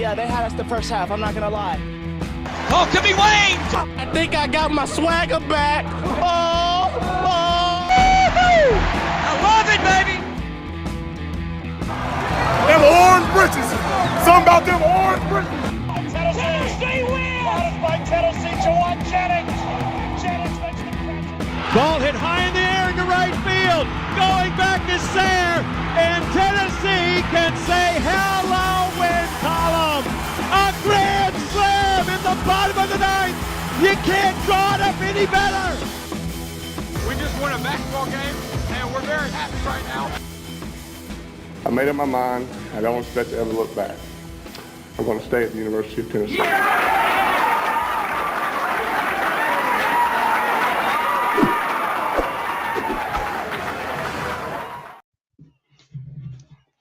Yeah, they had us the first half. I'm not going to lie. Oh, could be Wayne! I think I got my swagger back. Oh! I love it, baby! Them orange britches. Something about them orange britches. Tennessee wins! By Tennessee, Jawan Jennings. Jennings makes the catch. Ball hit high in the air into right field. Going back to Sayre. And Tennessee can say hello, win column. A grand slam in the bottom of the ninth. You can't draw it up any better. We just won a basketball game, and we're very happy right now. I made up my mind. I don't expect to ever look back. I'm going to stay at the University of Tennessee.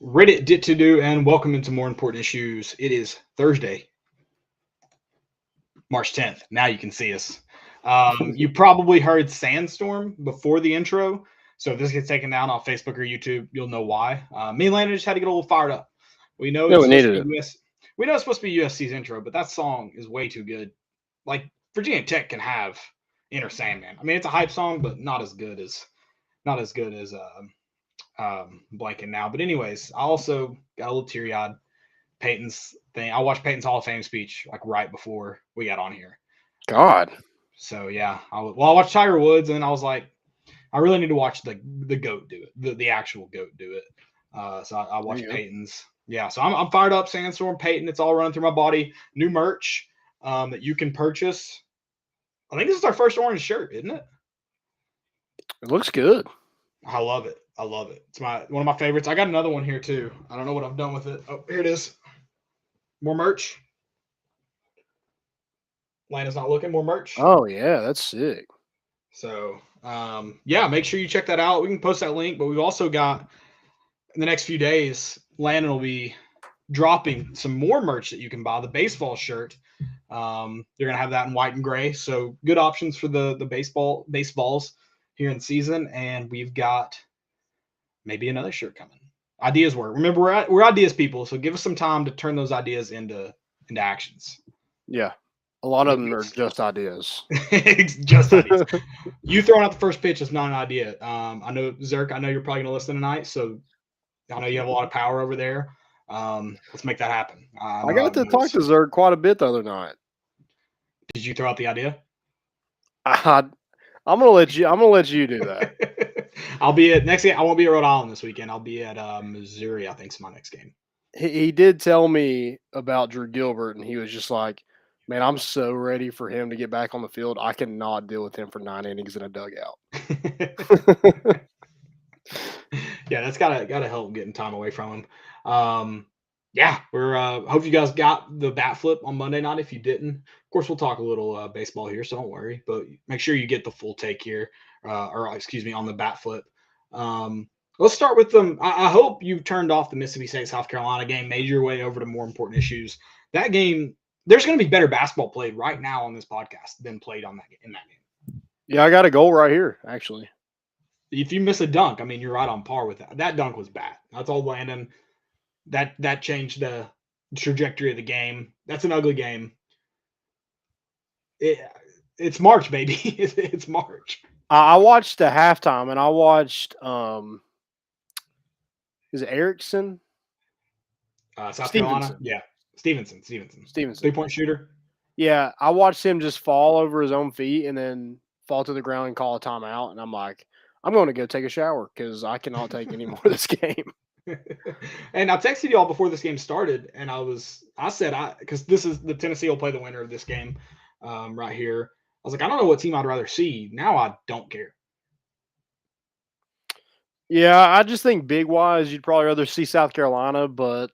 Reddit did to do, and welcome into More Important Issues. It is Thursday, March 10th. Now you can see us. You probably heard Sandstorm before the intro, so if this gets taken down on Facebook or YouTube, you'll know why. Me and Landon just had to get a little fired up. We know we know it's supposed to be USC's intro, but that song is way too good. Like, Virginia Tech can have Inner Sandman. I mean, it's a hype song, but not as good as blanking now. But anyways, I also got a little teary-eyed. Peyton's thing. I watched Peyton's Hall of Fame speech like right before we got on here. God. So yeah, I watched Tiger Woods, and then I was like, I really need to watch the GOAT do it, the actual GOAT do it. So I watched Peyton's. Yeah, so I'm fired up. Sandstorm, Peyton, it's all running through my body. New merch that you can purchase. I think this is our first orange shirt, isn't it? It looks good. I love it. I love it. It's one of my favorites. I got another one here too. I don't know what I've done with it. Oh, here it is. More merch. Landon's not looking. More merch. Oh yeah, that's sick. So yeah, make sure you check that out. We can post that link, but we've also got in the next few days, Landon will be dropping some more merch that you can buy. The baseball shirt. You're gonna have that in white and gray. So good options for the baseballs here in season, and we've got maybe another shirt coming. Ideas work. Remember, we're ideas people, so give us some time to turn those ideas into actions. Yeah, a lot of them are just ideas. Just ideas. You throwing out the first pitch is not an idea. I know, Zerk, I know you're probably going to listen tonight, so I know you have a lot of power over there. Let's make that happen. I got to talk to Zerk quite a bit the other night. Did you throw out the idea? I'm gonna let you do that. I'll be at next game. I won't be at Rhode Island this weekend. I'll be at Missouri. I think is my next game. He did tell me about Drew Gilbert, and he was just like, "Man, I'm so ready for him to get back on the field. I cannot deal with him for 9 innings in a dugout." Yeah, that's gotta help getting time away from him. Yeah, we're hope you guys got the bat flip on Monday night. If you didn't, of course, we'll talk a little baseball here, so don't worry. But make sure you get the full take here, on the bat flip. Let's start with them. I hope you turned off the Mississippi State South Carolina game, made your way over to More Important Issues. That game, there's going to be better basketball played right now on this podcast than played in that game. Yeah, I got a goal right here, actually. If you miss a dunk, I mean, you're right on par with that. That dunk was bad. That's all Landon. That changed the trajectory of the game. That's an ugly game. It's March, baby. It's March. I watched the halftime, and I watched is it Erickson? South Carolina? Yeah. Stevenson. 3-point shooter. Yeah, I watched him just fall over his own feet and then fall to the ground and call a timeout. And I'm like, I'm going to go take a shower because I cannot take any more of this game. And I texted y'all before this game started, and I said because this is the Tennessee will play the winner of this game right here. I was like, I don't know what team I'd rather see. Now I don't care. Yeah, I just think big wise, you'd probably rather see South Carolina, but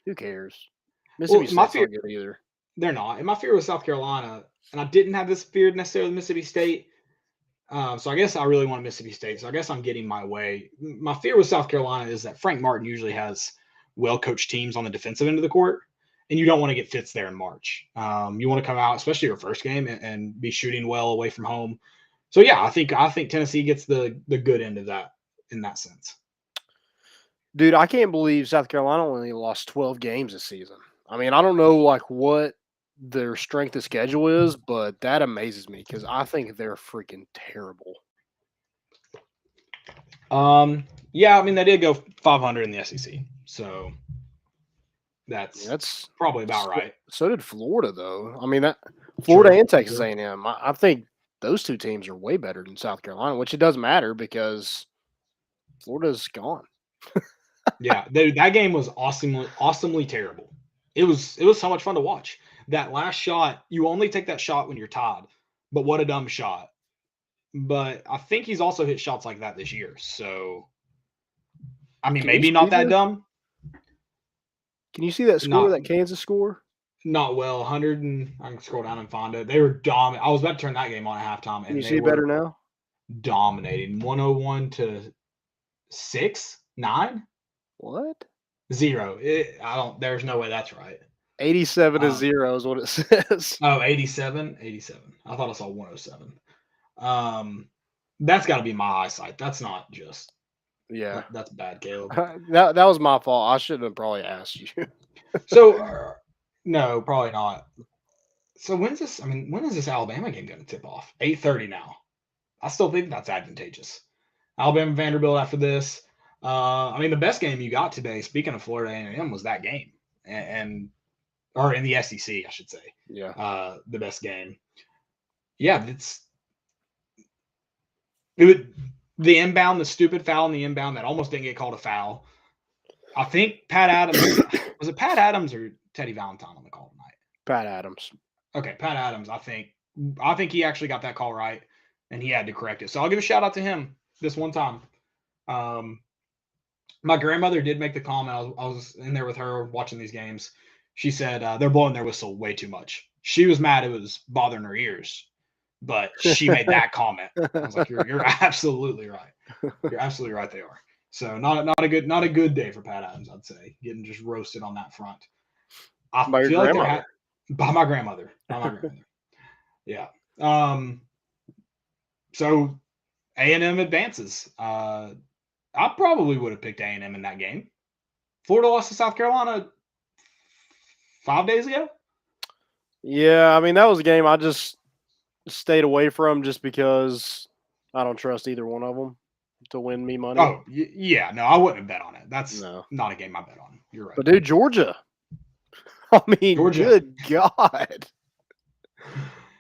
who cares? Mississippi State's not good either. They're not. And my fear was South Carolina, and I didn't have this fear necessarily Mississippi State. So I guess I really want Mississippi State. So I guess I'm getting my way. My fear with South Carolina is that Frank Martin usually has well-coached teams on the defensive end of the court, and you don't want to get fits there in March. You want to come out, especially your first game, and be shooting well away from home. So yeah, I think Tennessee gets the good end of that in that sense. Dude, I can't believe South Carolina only lost 12 games this season. I mean, I don't know like what their strength of schedule is, but that amazes me because I think they're freaking terrible. Yeah, I mean they did go 500 in the SEC, so that's probably about right. So did Florida, though. I mean, that Florida and Texas A&M. I think those two teams are way better than South Carolina, which it doesn't matter because Florida's gone. Yeah, that game was awesomely terrible. It was so much fun to watch. That last shot, you only take that shot when you're tied, but what a dumb shot. But I think he's also hit shots like that this year. So, I mean, maybe not that dumb. Can you see that score, that Kansas score? Not well. 100 and I can scroll down and find it. They were dominant. I was about to turn that game on at halftime. Can you see it better now? Dominating 101 to 9. What? 0. There's no way that's right. 87 to 0 is what it says. Oh, 87. I thought I saw 107. That's got to be my eyesight. That's not just. Yeah, that's bad, Caleb. that was my fault. I should have probably asked you. So, no, probably not. So when is this Alabama game going to tip off? 8:30 now. I still think that's advantageous. Alabama Vanderbilt after this. I mean, the best game you got today, speaking of Florida A&M, was that game, or in the SEC, I should say. Yeah. The best game. Yeah, the inbound, the stupid foul in the inbound that almost didn't get called a foul. I think Pat Adams was it Pat Adams or Teddy Valentine on the call tonight? Pat Adams. Okay, Pat Adams. I think he actually got that call right, and he had to correct it. So I'll give a shout out to him this one time. My grandmother did make the comment. I was in there with her watching these games. She said they're blowing their whistle way too much. She was mad it was bothering her ears, but she made that comment. I was like, "You're absolutely right. You're absolutely right. They are." So not a good day for Pat Adams, I'd say, getting just roasted on that front. I feel like they're by my grandmother. Yeah. So A&M advances. I probably would have picked A&M in that game. Florida lost to South Carolina 5 days ago. Yeah, I mean that was a game I just stayed away from just because I don't trust either one of them to win me money. Oh, yeah. No, I wouldn't have bet on it. That's not a game I bet on. You're right. But dude, Georgia. I mean, good God.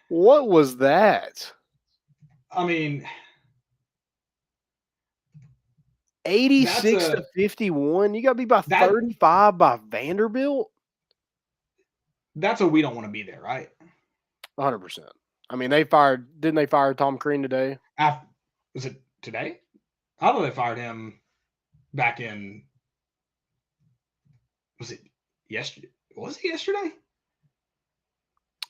What was that? I mean, 86 to 51. You got to be by 35 by Vanderbilt. That's we don't want to be there, right? 100%. I mean, didn't they fire Tom Crean today? Was it today? I thought they fired him back in. Was it yesterday? Was it yesterday?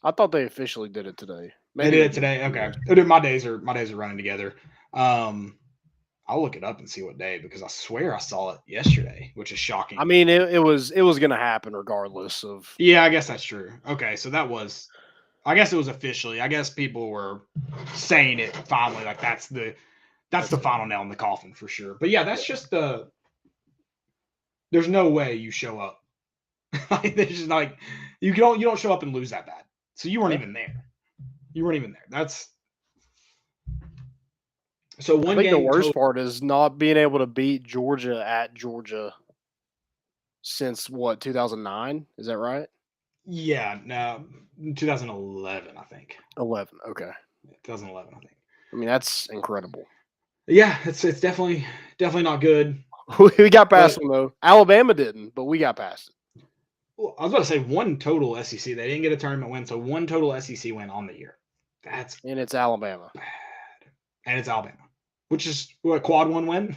I thought they officially did it today. Maybe they did it today. Okay. My days are running together. I'll look it up and see what day because I swear I saw it yesterday, which is shocking. I mean, it was going to happen regardless of. Yeah, I guess that's true. Okay, so I guess it was officially. I guess people were saying it finally, like that's the final nail in the coffin for sure. But yeah, that's just there's no way you show up. There's just like you don't show up and lose that bad. So you weren't even there. That's so one. I think the worst part is not being able to beat Georgia at Georgia since 2009? Is that right? Yeah, no, 2011, I think. 11, okay. 2011, I think. I mean, that's incredible. Yeah, it's definitely not good. We got past them though. Alabama didn't, but we got past it. Well, I was about to say one total SEC. They didn't get a tournament win, so one total SEC win on the year. And it's Alabama. Bad. And it's Alabama, which is what, quad one win?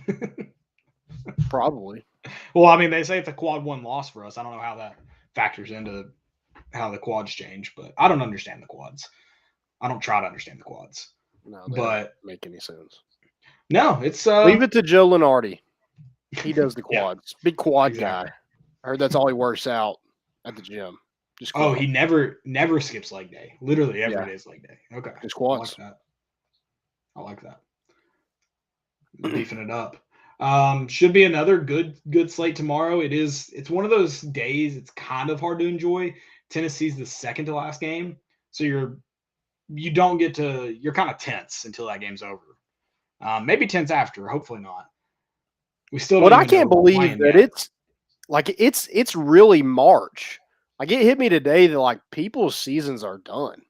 Probably. Well, I mean, they say it's a quad one loss for us. I don't know how that factors into how the quads change, but I don't understand the quads. I don't try to understand the quads. No, they don't make any sense. No, it's leave it to Joe Lenardi. He does the quads. Big quad guy. I heard that's all he works out at the gym. Just quads. He never skips leg day. Literally every day is leg day. Okay. Just quads. I like that. Beefing it up. Should be another good slate tomorrow. It's one of those days it's kind of hard to enjoy. Tennessee's the second to last game, so you're kind of tense until that game's over. Maybe tense after, hopefully not. We still don't What I even know can't who we're believe playing that yet. it's really March. Like it hit me today that like people's seasons are done.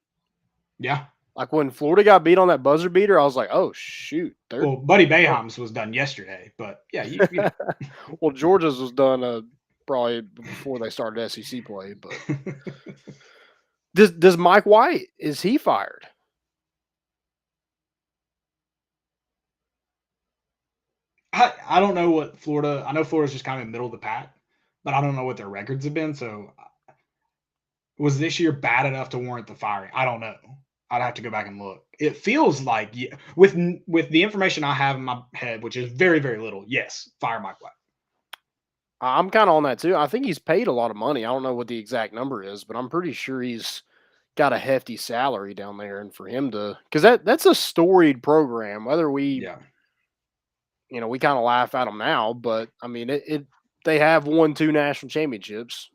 Yeah. Like when Florida got beat on that buzzer beater, I was like, oh shoot. Well, Buddy Boeheim's was done yesterday, but yeah, you know. Well, Georgia's was done probably before they started SEC play. But does Mike White, is he fired? I don't know what Florida. I know Florida's just kind of in the middle of the pack, but I don't know what their records have been. So, was this year bad enough to warrant the firing? I don't know. I'd have to go back and look. It feels like, with the information I have in my head, which is very, very little, yes, fire Mike White. I'm kind of on that too. I think he's paid a lot of money. I don't know what the exact number is, but I'm pretty sure he's got a hefty salary down there. And for him to, because that's a storied program, whether we, we kind of laugh at them now, but I mean, they have won 2 national championships.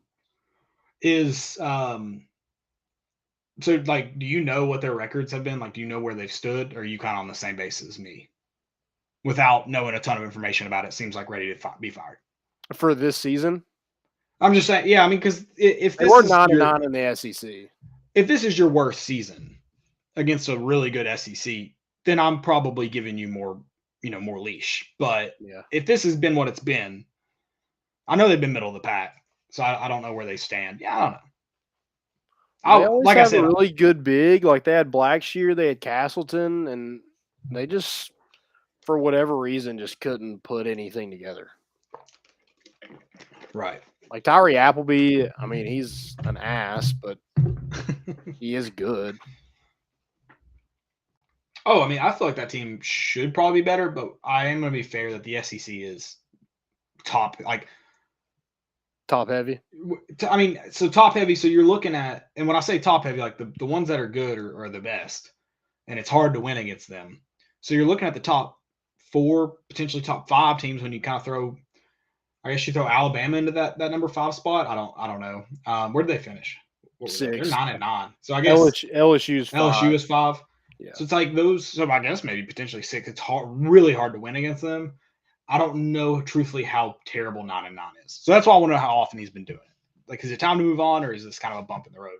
So, like, do you know what their records have been? Like, do you know where they've stood? Or are you kind of on the same basis as me? Without knowing a ton of information about it, seems like ready to be fired. For this season? I'm just saying, yeah, I mean, because if they this were is 9-9 in the SEC. If this is your worst season against a really good SEC, then I'm probably giving you more leash. But if this has been what it's been, I know they've been middle of the pack, so I don't know where they stand. Yeah, I don't know. They always have a really good big. Like they had Blackshear, they had Castleton, and they just, for whatever reason, just couldn't put anything together. Right. Like Tyree Appleby, I mean, he's an ass, but he is good. Oh, I mean, I feel like that team should probably be better, but I am going to be fair that the SEC is top heavy. I mean, so top heavy. So you're looking at, and when I say top heavy, like the ones that are good are the best, and it's hard to win against them. So you're looking at the top 4, potentially top 5 teams when you kind of throw. I guess you throw Alabama into that number 5 spot. I don't know. Where did they finish? 6. They're 9-9. So I guess LSU is 5. Yeah. So it's like those. So I guess maybe potentially 6. It's really hard to win against them. I don't know truthfully how terrible 9-9 is. So that's why I want to know how often he's been doing it. Like, is it time to move on, or is this kind of a bump in the road?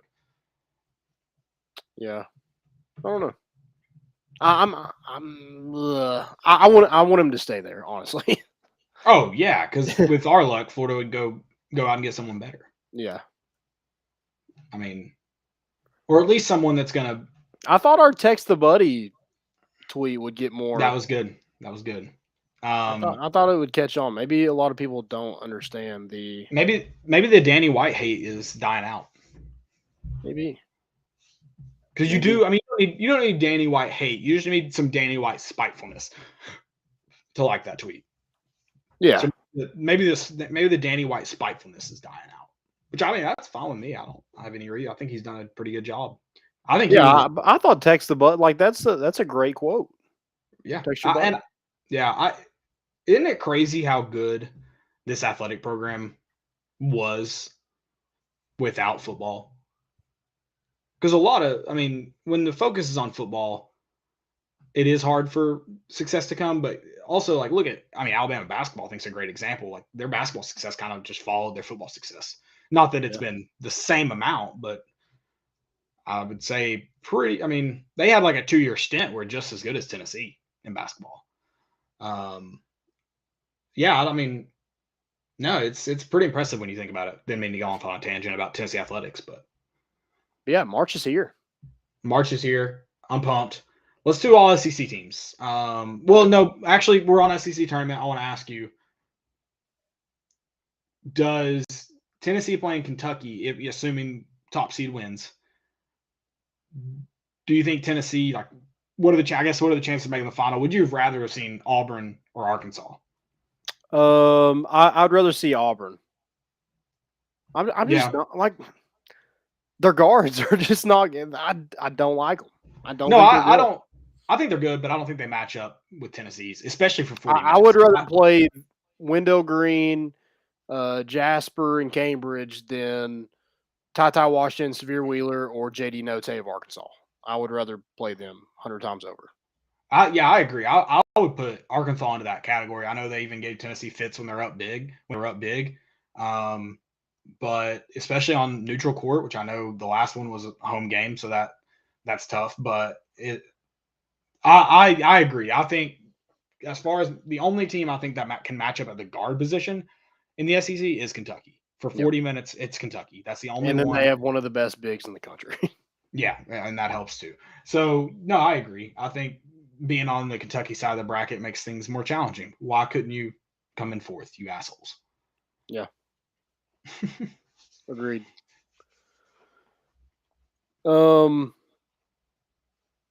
Yeah, I don't know. I want him to stay there, honestly. Oh yeah, because with our luck, Florida would go out and get someone better. Yeah, I mean, or at least someone that's gonna. I thought our text the buddy tweet would get more. That was good. I thought it would catch on. Maybe a lot of people don't understand the. Maybe the Danny White hate is dying out. Maybe. Because you do. I mean, you don't need Danny White hate. You just need some Danny White spitefulness to like that tweet. Yeah. So maybe the Danny White spitefulness is dying out. Which, I mean, that's fine with me. I don't have any reason. I think he's done a pretty good job. I think. Yeah, I thought text the butt, like that's a great quote. Yeah. Isn't it crazy how good this athletic program was without football? Because when the focus is on football, it is hard for success to come. But also, like, Alabama basketball, I think, is a great example. Like, their basketball success kind of just followed their football success. Not that it's been the same amount, but I would say they had like a 2-year stint where just as good as Tennessee in basketball. No, it's pretty impressive when you think about it. Didn't mean to go off on a tangent about Tennessee athletics, but yeah, March is here. I'm pumped. Let's do all SEC teams. Well, no, actually, we're on SEC tournament. I want to ask you: does Tennessee playing Kentucky, assuming top seed wins? Do you think Tennessee, like, what are the chances of making the final? Would you have rather have seen Auburn or Arkansas? I'd rather see Auburn. I'm just not, like, their guards are just not. I don't like them. I don't. I think they're good, but I don't think they match up with Tennessee's, especially for 40 I minutes. would rather play Wendell Green, Jasper, and Cambridge than Ty Washington, Severe Wheeler, or JD Note of Arkansas. I would rather play them 100 times over. I agree. I would put Arkansas into that category. I know they even gave Tennessee fits when they're up big. But especially on neutral court, which I know the last one was a home game, so that's tough. But I agree. I think as far as the only team I think that can match up at the guard position in the SEC is Kentucky. For 40 minutes, it's Kentucky. That's the only one. And then they have one of the best bigs in the country. Yeah, and that helps too. So, no, I agree. I think being on the Kentucky side of the bracket makes things more challenging. Why couldn't you come in fourth, you assholes? Yeah. Agreed.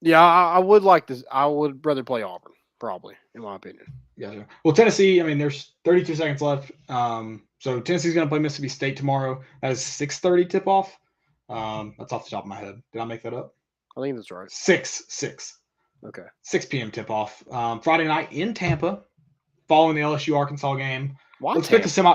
Yeah, I would like this. I would rather play Auburn, probably, in my opinion. Yeah. Sure. Well, Tennessee, I mean, there's 32 seconds left. So Tennessee's going to play Mississippi State tomorrow. That is 6:30 tip-off. That's off the top of my head. Did I make that up? I think that's right. 6. Okay. 6 p.m. tip-off. Friday night in Tampa, following the LSU-Arkansas game. Why Let's Tampa? get the semi.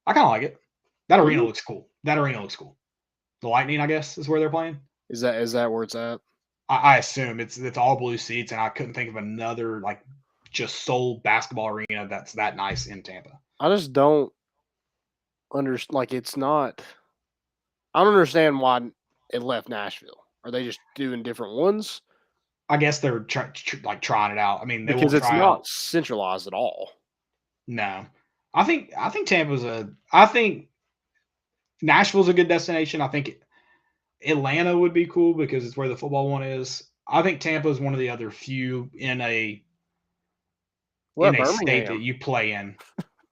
I kind of like it. That arena looks cool. The Lightning, I guess, is where they're playing. Is that where it's at? I assume it's all blue seats, and I couldn't think of another just sole basketball arena that's that nice in Tampa. I just don't understand. It's not. I don't understand why it left Nashville. Are they just doing different ones? I guess they're trying it out. I mean, because it's not centralized at all. No, I think I think Nashville's a good destination. I think Atlanta would be cool because it's where the football one is. I think Tampa is one of the other few in a state that you play in.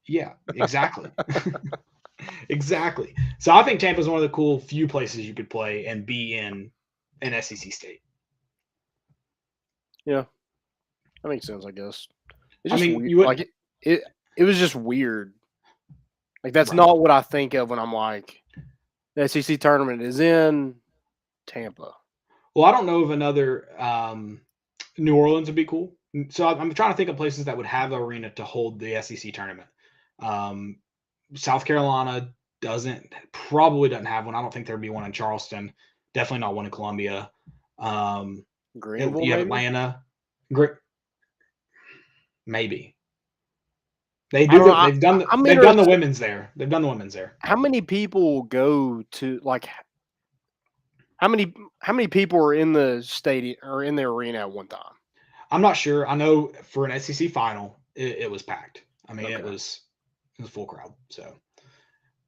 Yeah, exactly. Exactly. So I think Tampa is one of the cool few places you could play and be in an SEC state. Yeah, that makes sense, I guess. It's I just mean, weird. It was just weird. That's not what I think of when I'm like, the SEC tournament is in Tampa. Well, I don't know of another. New Orleans would be cool. So I'm trying to think of places that would have an arena to hold the SEC tournament. South Carolina probably doesn't have one. I don't think there'd be one in Charleston. Definitely not one in Columbia. Greenville, you have maybe? Atlanta. Maybe. They've done the women's there. They've done the women's there. How many people go to how many people are in the stadium or in the arena at one time? I'm not sure. I know for an SEC final, it was packed. I mean, Okay. it was full crowd. So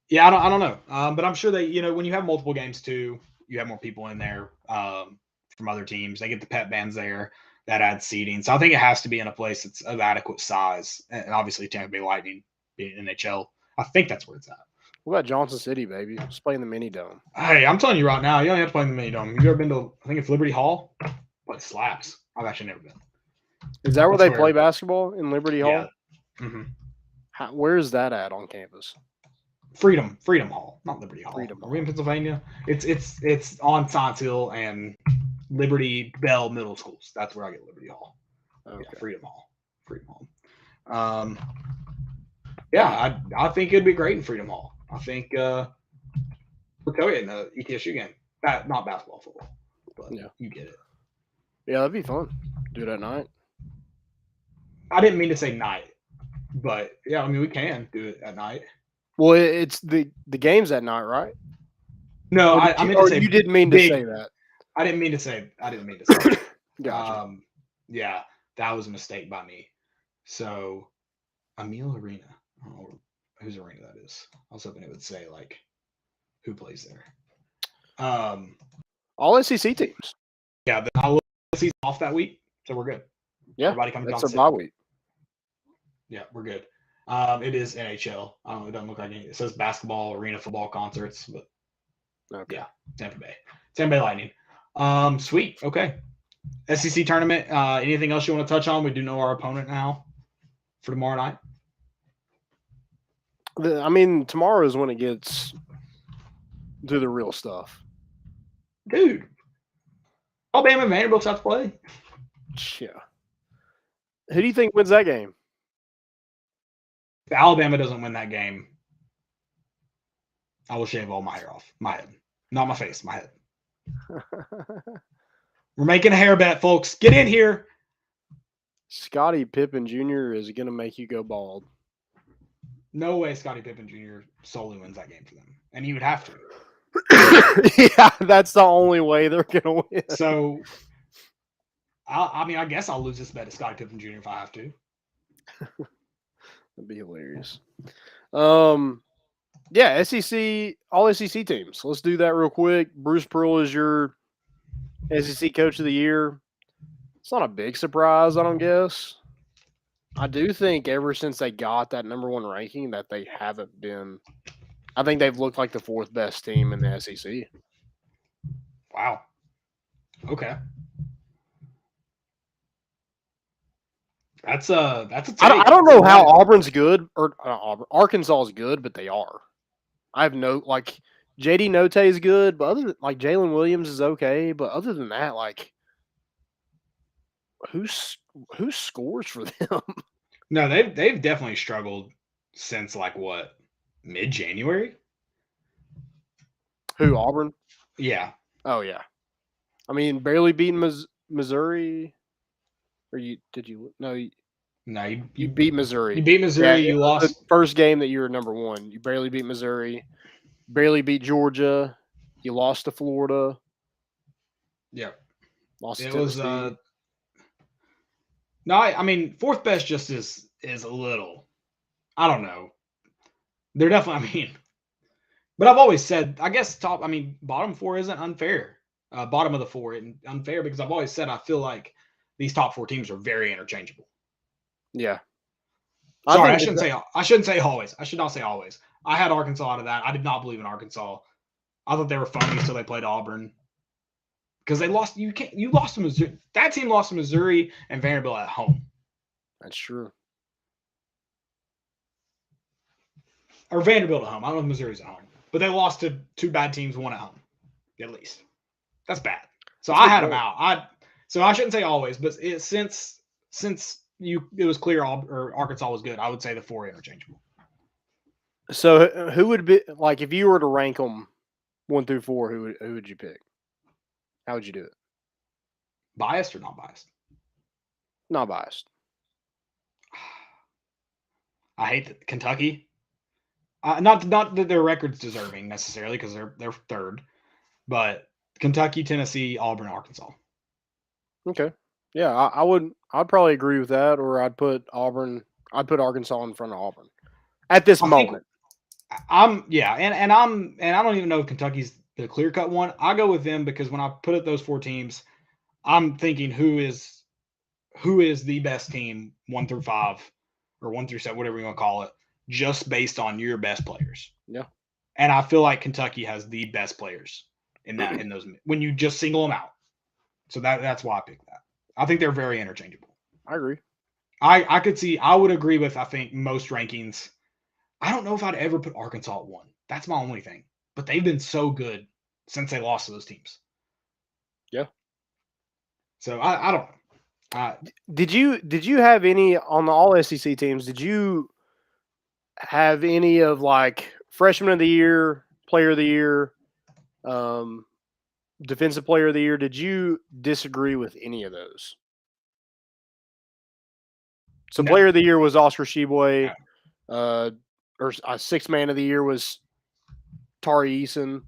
yeah, I don't know. But I'm sure they, when you have multiple games too, you have more people in there from other teams. They get the pep bands there. That adds seating. So I think it has to be in a place that's of adequate size. And obviously Tampa Bay Lightning being NHL. I think that's where it's at. What about Johnson City, baby? Just play in the mini dome. Hey, I'm telling you right now, you don't have to play in the mini dome. Have you ever been to, I think it's Liberty Hall? But it slaps. I've actually never been. Is that where they play basketball, in Liberty Hall? Yeah. Mm-hmm. Where is that at on campus? Freedom Hall, not Liberty Hall. Freedom Are we in Pennsylvania? It's on Science Hill and Liberty Bell Middle Schools. That's where I get Liberty Hall. Okay. Yeah, Freedom Hall. Yeah, I think it'd be great in Freedom Hall. I think we'll tell you in the ETSU game. Not basketball, football, but yeah, you get it. Yeah, that'd be fun. Do it at night. I didn't mean to say night, but yeah, I mean we can do it at night. Well, it's the game's at night, right? No, I meant to say you didn't mean to say that. I didn't mean to say. Gotcha. Yeah, that was a mistake by me. So, Emil Arena. I don't know whose arena that is. I was hoping it would say who plays there. All SEC teams. Yeah, then I'll see off that week, so we're good. Yeah, everybody comes that's down. a bye week. Yeah, we're good. It is NHL. I don't know. It doesn't look like anything. It says basketball, arena, football, concerts, but okay. Yeah, Tampa Bay Lightning. Sweet. Okay. SEC tournament. Anything else you want to touch on? We do know our opponent now for tomorrow night. I mean, tomorrow is when it gets to the real stuff. Dude. Alabama and Vanderbilt's have to play. Yeah. Who do you think wins that game? If Alabama doesn't win that game, I will shave all my hair off my head. Not my face, my head. We're making a hair bet, folks. Get in here. Scottie Pippen Jr. is going to make you go bald. No way Scottie Pippen Jr. solely wins that game for them. And he would have to. Yeah, that's the only way they're going to win. So, I guess I'll lose this bet to Scottie Pippen Jr. if I have to. That'd be hilarious. Yeah, SEC, all SEC teams. Let's do that real quick. Bruce Pearl is your SEC Coach of the Year. It's not a big surprise, I don't guess. I do think ever since they got that number 1 ranking that they haven't been – I think they've looked like the 4th best team in the SEC. Wow. Okay. That's a take. I don't know how Auburn's good or Arkansas is good, but they are. I have no – like JD Note is good, but other than – like Jalen Williams is okay, but other than that, like who scores for them? No, they've definitely struggled since like what, mid-January? Who, Auburn? Yeah. Oh yeah. I mean, barely beating Missouri. Or you beat Missouri. You beat Missouri. Yeah, you lost the first game that you were number 1. You barely beat Missouri. Barely beat Georgia. You lost to Florida. Yeah. Lost to It Tennessee. was no, I mean 4th best just is a little, I don't know. They're definitely, I mean, but I've always said, I guess bottom 4 isn't unfair. Bottom of the 4 isn't unfair because I've always said I feel like these top 4 teams are very interchangeable. Yeah. Sorry, I shouldn't say always. I should not say always. I had Arkansas out of that. I did not believe in Arkansas. I thought they were phonies until they played Auburn. Because they lost. You lost to Missouri. That team lost to Missouri and Vanderbilt at home. That's true. Or Vanderbilt at home. I don't know if Missouri's at home. But they lost to 2 bad teams, 1 at home. At least. That's bad. So I had them out. So I shouldn't say always, but since it was clear Arkansas was good, I would say the 4 interchangeable. So who would be, like, if you were to rank them 1 through 4, who would you pick? How would you do it? Biased or not biased? Not biased. I hate that Kentucky. Not that their record's deserving necessarily because they're 3rd, but Kentucky, Tennessee, Auburn, Arkansas. Okay. Yeah, I'd probably agree with that, or I'd put Arkansas in front of Auburn at this moment. And I don't even know if Kentucky's the clear-cut one. I go with them because when I put up those 4 teams, I'm thinking who is the best team 1 through 5 or 1 through 7, whatever you want to call it, just based on your best players. Yeah. And I feel like Kentucky has the best players in those when you just single them out. So that's why I picked that. I think they're very interchangeable. I agree. I would agree with, I think, most rankings. I don't know if I'd ever put Arkansas at 1. That's my only thing. But they've been so good since they lost to those teams. Yeah. So I don't know. Did you have any on the all SEC teams? Did you have any of like freshman of the year, player of the year, defensive player of the year? Did you disagree with any of those? So No. Player of the year was Oscar Sheboy. Or 6th man of the year was Tari Eason.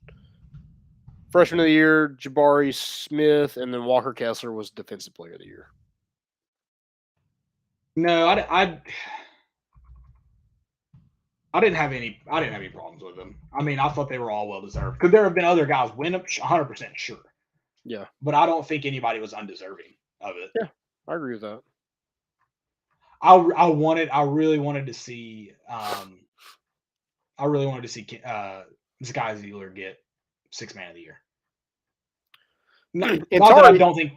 Freshman of the year, Jabari Smith, and then Walker Kessler was defensive player of the year. No, I didn't have any problems with them. I mean, I thought they were all well deserved. Could there have been other guys win them? 100% sure. Yeah. But I don't think anybody was undeserving of it. Yeah, I agree with that. I really wanted to see Sky Ziegler get 6th man of the year. Not that I don't think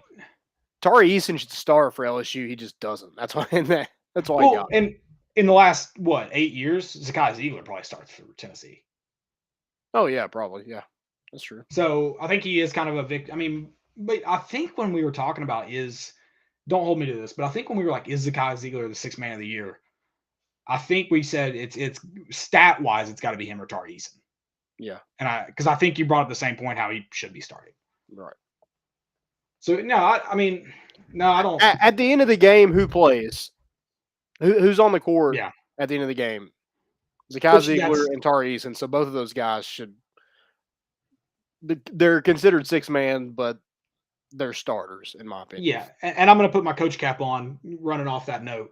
Tari Eason should start for LSU. He just doesn't. That's why. That's why he got. And in the last 8 years, Zakai Ziegler probably starts for Tennessee. Oh yeah, probably. Yeah, that's true. So I think he is kind of a victim. I mean, But I think when we were talking about don't hold me to this, but I think when we were like, is Zakai Ziegler the sixth man of the year? I think we said it's stat wise, it's got to be him or Tari Eason. Yeah. And because I think you brought up the same point how he should be starting. Right. So no, I mean, no, I don't. At the end of the game, who plays? Who's on the court? Yeah. At the end of the game, Zakai Which Ziegler and Tari Eason. So both of those guys should. They're considered six man, but they're starters in my opinion. Yeah, and I'm going to put my coach cap on, running off that note.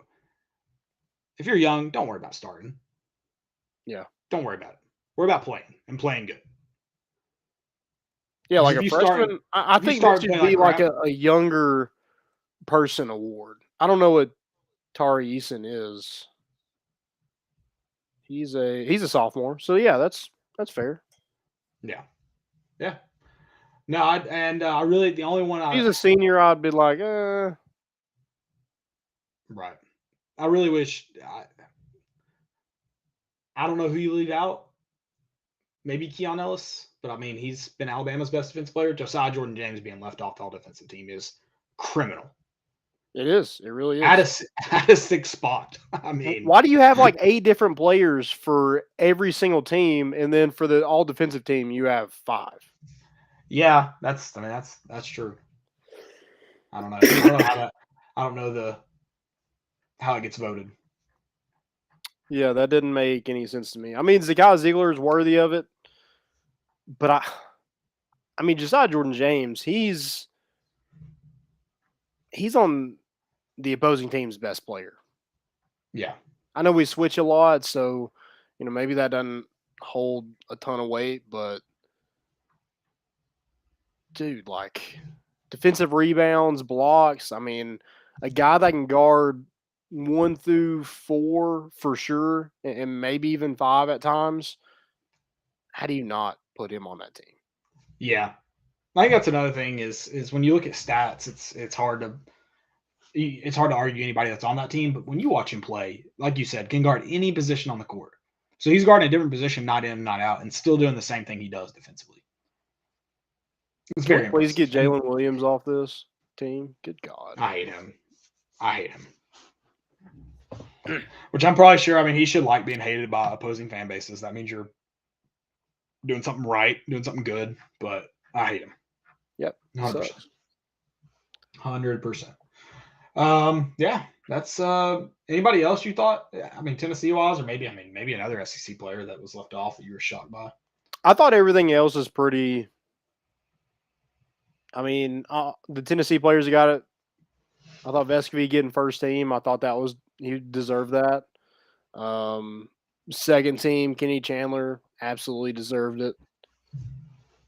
If you're young, don't worry about starting. Yeah. Don't worry about it. Worry about playing and playing good. Yeah, like If a you freshman. I think that should be like a younger person award. I don't know what Tari Eason is. He's a sophomore. So yeah, that's fair. Yeah. Yeah. No, I really the only one If he's a senior, I'd be like, right. I really wish I don't know who you leave out. Maybe Keon Ellis, but I mean he's been Alabama's best defensive player. Josiah Jordan-James being left off the all defensive team is criminal. It is. It really is. At a sixth spot. I mean, why do you have like 8 different players for every single team, and then for the all defensive team you have 5? Yeah, that's true. I don't know. I don't know how it gets voted. Yeah, that didn't make any sense to me. I mean, Zakai Ziegler is worthy of it, but I mean, Josiah Jordan-James, he's on the opposing team's best player. Yeah. I know we switch a lot, so maybe that doesn't hold a ton of weight, but dude, like defensive rebounds, blocks, I mean, a guy that can guard 1 through 4 for sure, and maybe even 5 at times. How do you not put him on that team? Yeah. I think that's another thing is when you look at stats, it's hard to argue anybody that's on that team, but when you watch him play, like you said, can guard any position on the court. So he's guarding a different position, not in, not out, and still doing the same thing he does defensively. It's very impressive. Please get Jalen Williams off this team. Good God. I hate him. Which I'm probably sure, I mean, he should like being hated by opposing fan bases. That means you're doing something right, doing something good, but I hate him. Yep. 100%. 100%. Yeah, that's anybody else you thought? I mean, Tennessee wise, or maybe another SEC player that was left off that you were shocked by. I thought everything else is pretty. I mean, the Tennessee players that got it. I thought Vescovy getting first team. I thought he deserved that. Second team, Kenny Chandler absolutely deserved it.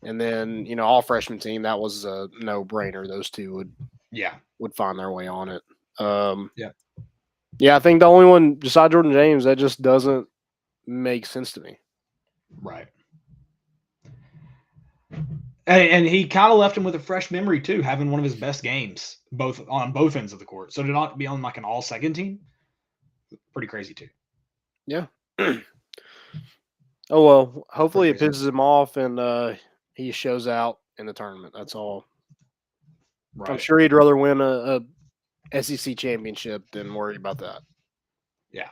And then, all freshman team, that was a no-brainer. Those two would find their way on it. Yeah, I think the only one, Josiah Jordan-James, that just doesn't make sense to me. Right. And he kind of left him with a fresh memory too, having one of his best games, on both ends of the court. So to not be on like an all-second team, pretty crazy too. Yeah. Oh well, hopefully it pisses him off and he shows out in the tournament. That's all. Right. I'm sure he'd rather win a SEC championship than worry about that. Yeah.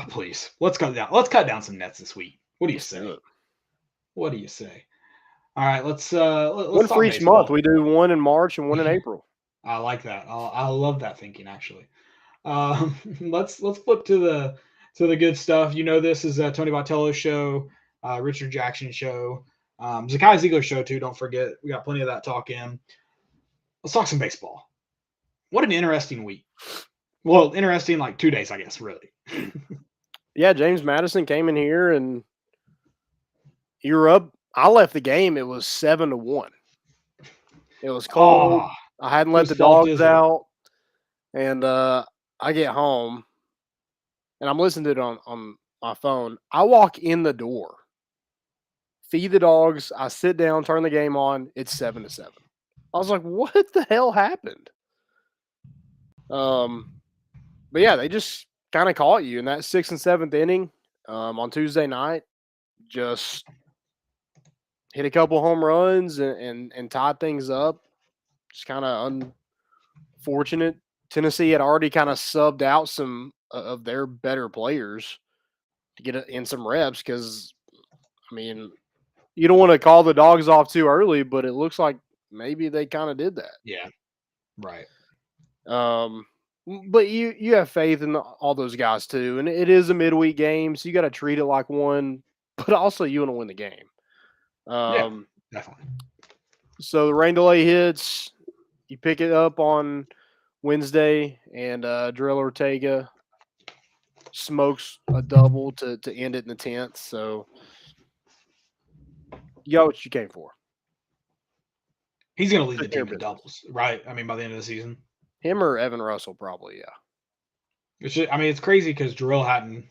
Please. Let's cut down some nets this week. What do you say? What do you say? All right, let's one for each month. We do one in March and one in April. I like that. I love that thinking actually. Let's flip to the good stuff. This is Tony Vitello's show, Richard Jackson show, Zakai Ziegler show too. Don't forget, we got plenty of that talk in. Let's talk some baseball. What an interesting week. Well, interesting like 2 days, I guess, really. Yeah, James Madison came in here and you were up. I left the game. It was 7-1. It was cold. I hadn't let the dogs out. And I get home and I'm listening to it on my phone. I walk in the door, feed the dogs. I sit down, turn the game on. It's 7-7. I was like, what the hell happened? But yeah, they just kind of caught you in that 6th and 7th inning on Tuesday night. Just hit a couple home runs and tied things up. Just kind of unfortunate. Tennessee had already kind of subbed out some of their better players to get in some reps because, I mean, you don't want to call the dogs off too early, but it looks like maybe they kind of did that. Yeah. Right. But you have faith in all those guys too, and it is a midweek game, so you got to treat it like one, but also you want to win the game. Yeah, definitely. So the rain delay hits. You pick it up on Wednesday, and Drill Ortega smokes a double to end it in the 10th. So you got what you came for. He's going to lead the team in doubles, right? I mean, by the end of the season. Him or Evan Russell, probably, yeah. It's crazy because Drill hadn't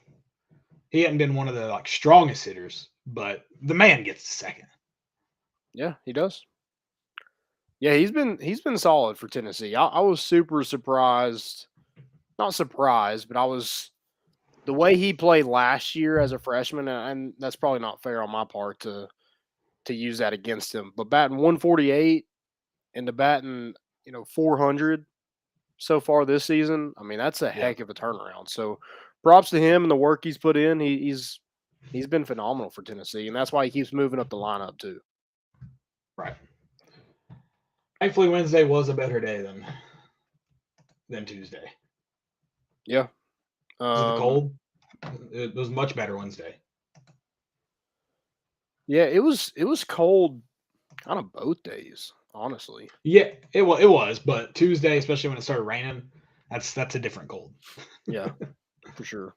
been one of the like strongest hitters, but the man gets the second. Yeah, he does. Yeah, he's been solid for Tennessee. I was super surprised. Not surprised, but I was the way he played last year as a freshman, and that's probably not fair on my part to use that against him. But batting 148 and to batting 400 so far this season, I mean that's a heck of a turnaround. So props to him and the work he's put in. He's been phenomenal for Tennessee, and that's why he keeps moving up the lineup too. Right. Thankfully, Wednesday was a better day than Tuesday. Yeah. Was it cold? It was much better Wednesday. Yeah, it was cold kind of both days, honestly. Yeah, it was, but Tuesday, especially when it started raining, that's a different cold. Yeah, for sure.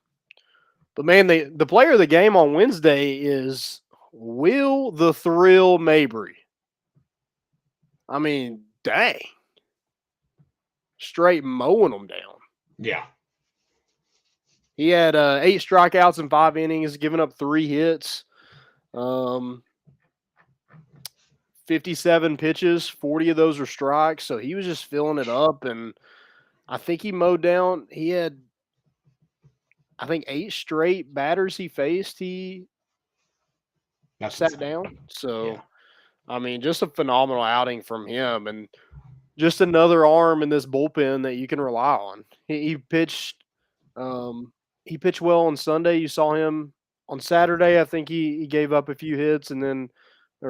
But man, the player of the game on Wednesday is Will the Thrill Mabry. I mean, dang. Straight mowing them down. Yeah. He had 8 strikeouts in 5 innings, giving up 3 hits. 57 pitches, 40 of those were strikes. So he was just filling it up. And I think he mowed down. He had, I think, 8 straight batters he faced. That's sat down. So, yeah. I mean, just a phenomenal outing from him. And just another arm in this bullpen that you can rely on. He pitched well on Sunday. You saw him on Saturday. I think he gave up a few hits or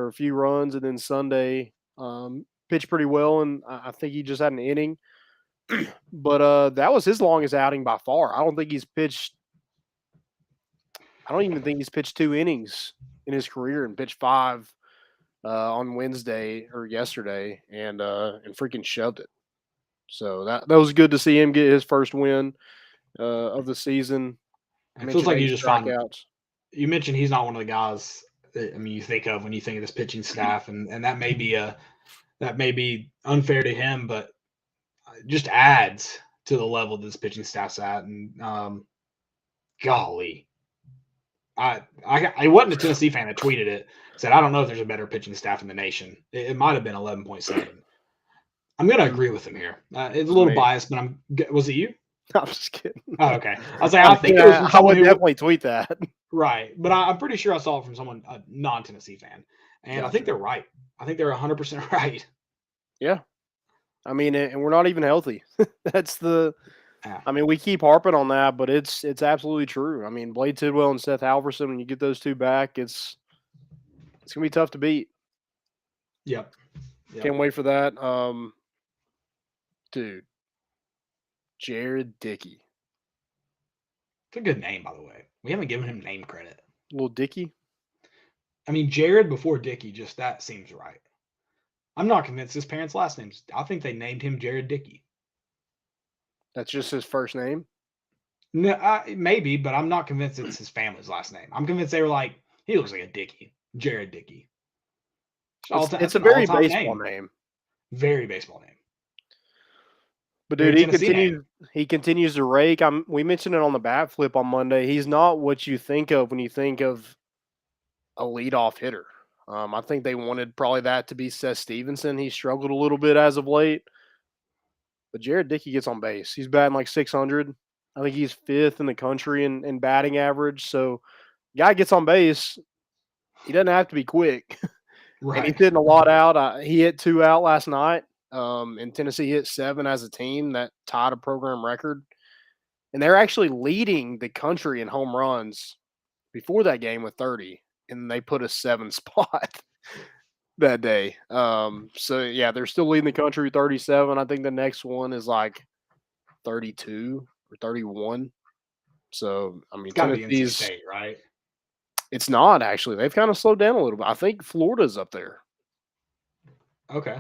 a few runs, and then Sunday pitched pretty well, and I think he just had an inning. But that was his longest outing by far. I don't even think he's pitched 2 innings in his career and pitched 5 on Wednesday or yesterday and freaking shoved it. So that was good to see him get his first win of the season. It feels like you just found out. You mentioned he's not one of the guys that, I mean, you think of when you think of this pitching staff, and that may be unfair to him, but just adds to the level this pitching staff's at. And golly, I wasn't a Tennessee fan that tweeted it. Said I don't know if there's a better pitching staff in the nation. It might have been 11.7. I'm going to agree with him here. It's a little biased, but was it you? I'm just kidding. Oh, okay. I was like, I think it was from I would definitely tweet that. Right. But I'm pretty sure I saw it from someone, a non-Tennessee fan. And gotcha. I think they're right. I think they're 100% right. Yeah. I mean, and we're not even healthy. That's I mean, we keep harping on that, but it's absolutely true. I mean, Blade Tidwell and Seth Halverson, when you get those 2 back, it's going to be tough to beat. Yep. Can't wait for that. Dude. Jared Dickey. It's a good name, by the way. We haven't given him name credit. Little Dickey? I mean, Jared before Dickey, just that seems right. I'm not convinced his parents' last names. I think they named him Jared Dickey. That's just his first name? No, maybe, but I'm not convinced it's his family's last name. I'm convinced they were like, he looks like a Dickey. Jared Dickey. It's a very baseball name. Very baseball name. But dude, he continues to rake. We mentioned it on the bat flip on Monday. He's not what you think of when you think of a leadoff hitter. I think they wanted probably that to be Seth Stevenson. He struggled a little bit as of late. But Jared Dickey gets on base. He's batting like 600. I think he's 5th in the country in batting average. So guy gets on base. He doesn't have to be quick. And he's hitting a lot out. He hit 2 out last night. And Tennessee hit 7 as a team. That tied a program record. And they're actually leading the country in home runs before that game with 30. And they put a 7 spot that day. So, yeah, they're still leading the country 37. I think the next one is like 32 or 31. So, I mean, It's got to be NC State, right? It's not, actually. They've kind of slowed down a little bit. I think Florida's up there. Okay.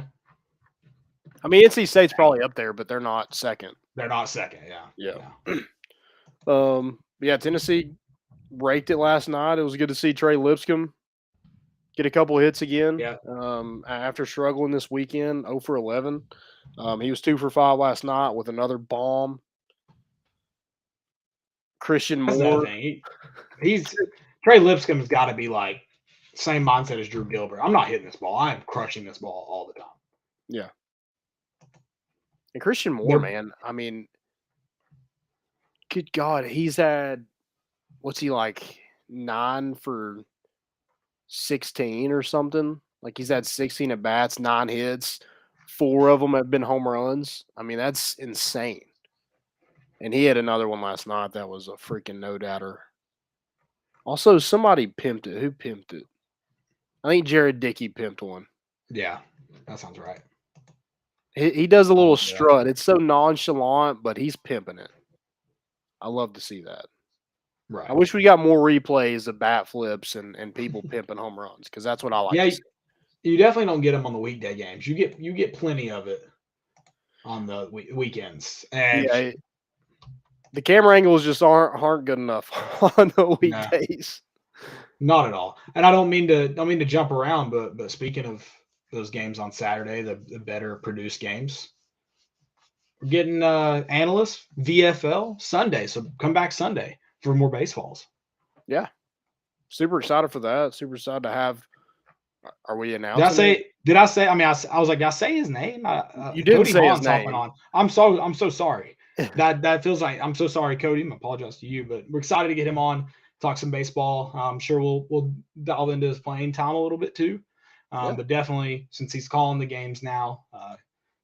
I mean, NC State's probably up there, but they're not second. They're not second, yeah. Yeah, Tennessee raked it last night. It was good to see Trey Lipscomb get a couple hits again. Yeah. After struggling this weekend, 0 for 11. He was 2 for 5 last night with another bomb. Christian Moore. He's Trey Lipscomb's got to be like same mindset as Drew Gilbert. I'm not hitting this ball. I am crushing this ball all the time. Yeah. And Christian Moore, man, I mean, good God, he's had, what's he like, 9 for 16 or something? Like he's had 16 at bats, 9 hits, 4 of them have been home runs. I mean, that's insane. And he had another one last night that was a freaking no-doubter. Also, somebody pimped it. Who pimped it? I think Jared Dickey pimped one. Yeah, that sounds right. He does a little strut. It's so nonchalant, but he's pimping it. I love to see that. Right. I wish we got more replays of bat flips and people pimping home runs because that's what I like to see. You definitely don't get them on the weekday games. You get plenty of it on the weekends. And the camera angles just aren't good enough on the weekdays. No, not at all. And I don't mean to jump around, but speaking of those games on Saturday, the better produced games, we're getting analysts VFL Sunday. So come back Sunday for more baseballs. Yeah, super excited for that. Super excited to have. Are we announcing? Did I say? I mean, I was like, did I say his name? You didn't Cody say Hahn's his name. On. I'm so sorry. that feels like I'm so sorry, Cody. I apologize to you, but we're excited to get him on, talk some baseball. I'm sure we'll delve into his playing time a little bit too. But definitely, since he's calling the games now,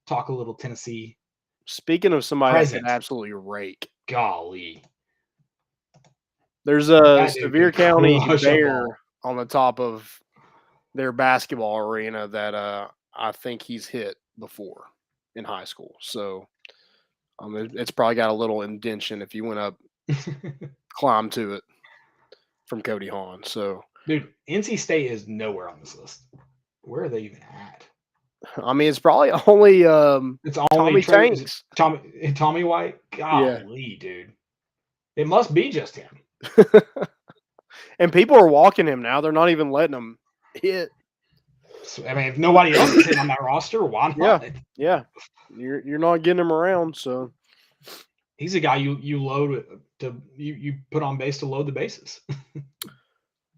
talk a little Tennessee. Speaking of somebody that can absolutely rake. Golly. There's a Sevier County bear on the top of their basketball arena that I think he's hit before in high school. So it's probably got a little indention if you went up, climb to it from Cody Hahn. So, dude, NC State is nowhere on this list. Where are they even at? I mean, it's probably only Tommy Tanks. Tommy White? Golly, dude. It must be just him. And people are walking him now. They're not even letting him hit. So, I mean, if nobody else is hitting on that roster, why not? Yeah. You're not getting him around, so he's a guy you load you put on base to load the bases.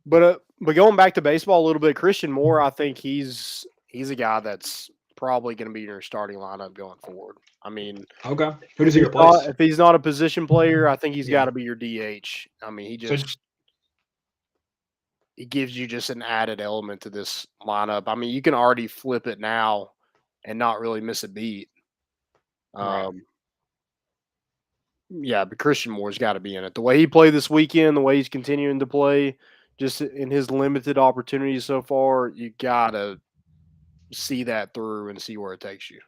But going back to baseball a little bit, Christian Moore, I think he's a guy that's probably going to be in your starting lineup going forward. I mean, okay, who does he replace? If he's not a position player, I think he's got to be your DH. I mean, he gives you just an added element to this lineup. I mean, you can already flip it now and not really miss a beat. Right. Yeah, but Christian Moore's got to be in it. The way he played this weekend, the way he's continuing to play, just in his limited opportunities so far, you got to see that through and see where it takes you.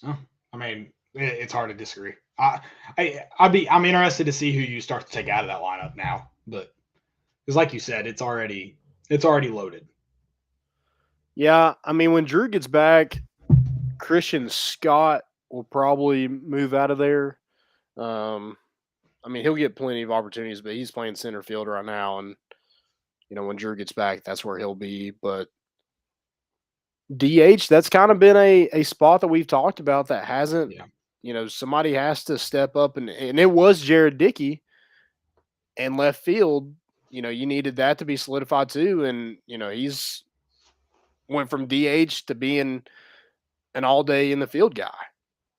Oh, I mean, it's hard to disagree. I'm interested to see who you start to take out of that lineup now, but because like you said, it's already loaded. Yeah, I mean, when Drew gets back, Christian Scott will probably move out of there. I mean, he'll get plenty of opportunities, but he's playing center field right now, and when Drew gets back, that's where he'll be. But DH, that's kind of been a spot that we've talked about that hasn't. Yeah. Somebody has to step up, and it was Jared Dickey in left field. You needed that to be solidified too, and he's went from DH to being an all-day in the field guy.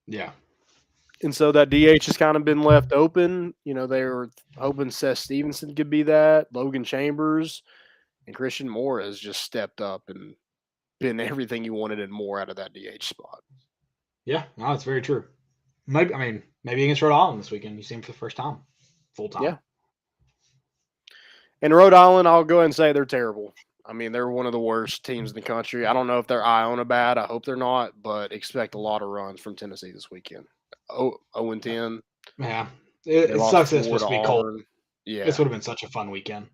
Yeah. And so that DH has kind of been left open. They were hoping Seth Stevenson could be that, Logan Chambers. And Christian Moore has just stepped up and been everything you wanted and more out of that DH spot. Yeah, no, it's very true. Maybe against Rhode Island this weekend, you see him for the first time, full time. Yeah. And Rhode Island, I'll go ahead and say they're terrible. I mean, they're one of the worst teams in the country. I don't know if they're Iona bad. I hope they're not, but expect a lot of runs from Tennessee this weekend. 0-10. Yeah. It sucks that it's supposed to be cold. Yeah. This would have been such a fun weekend.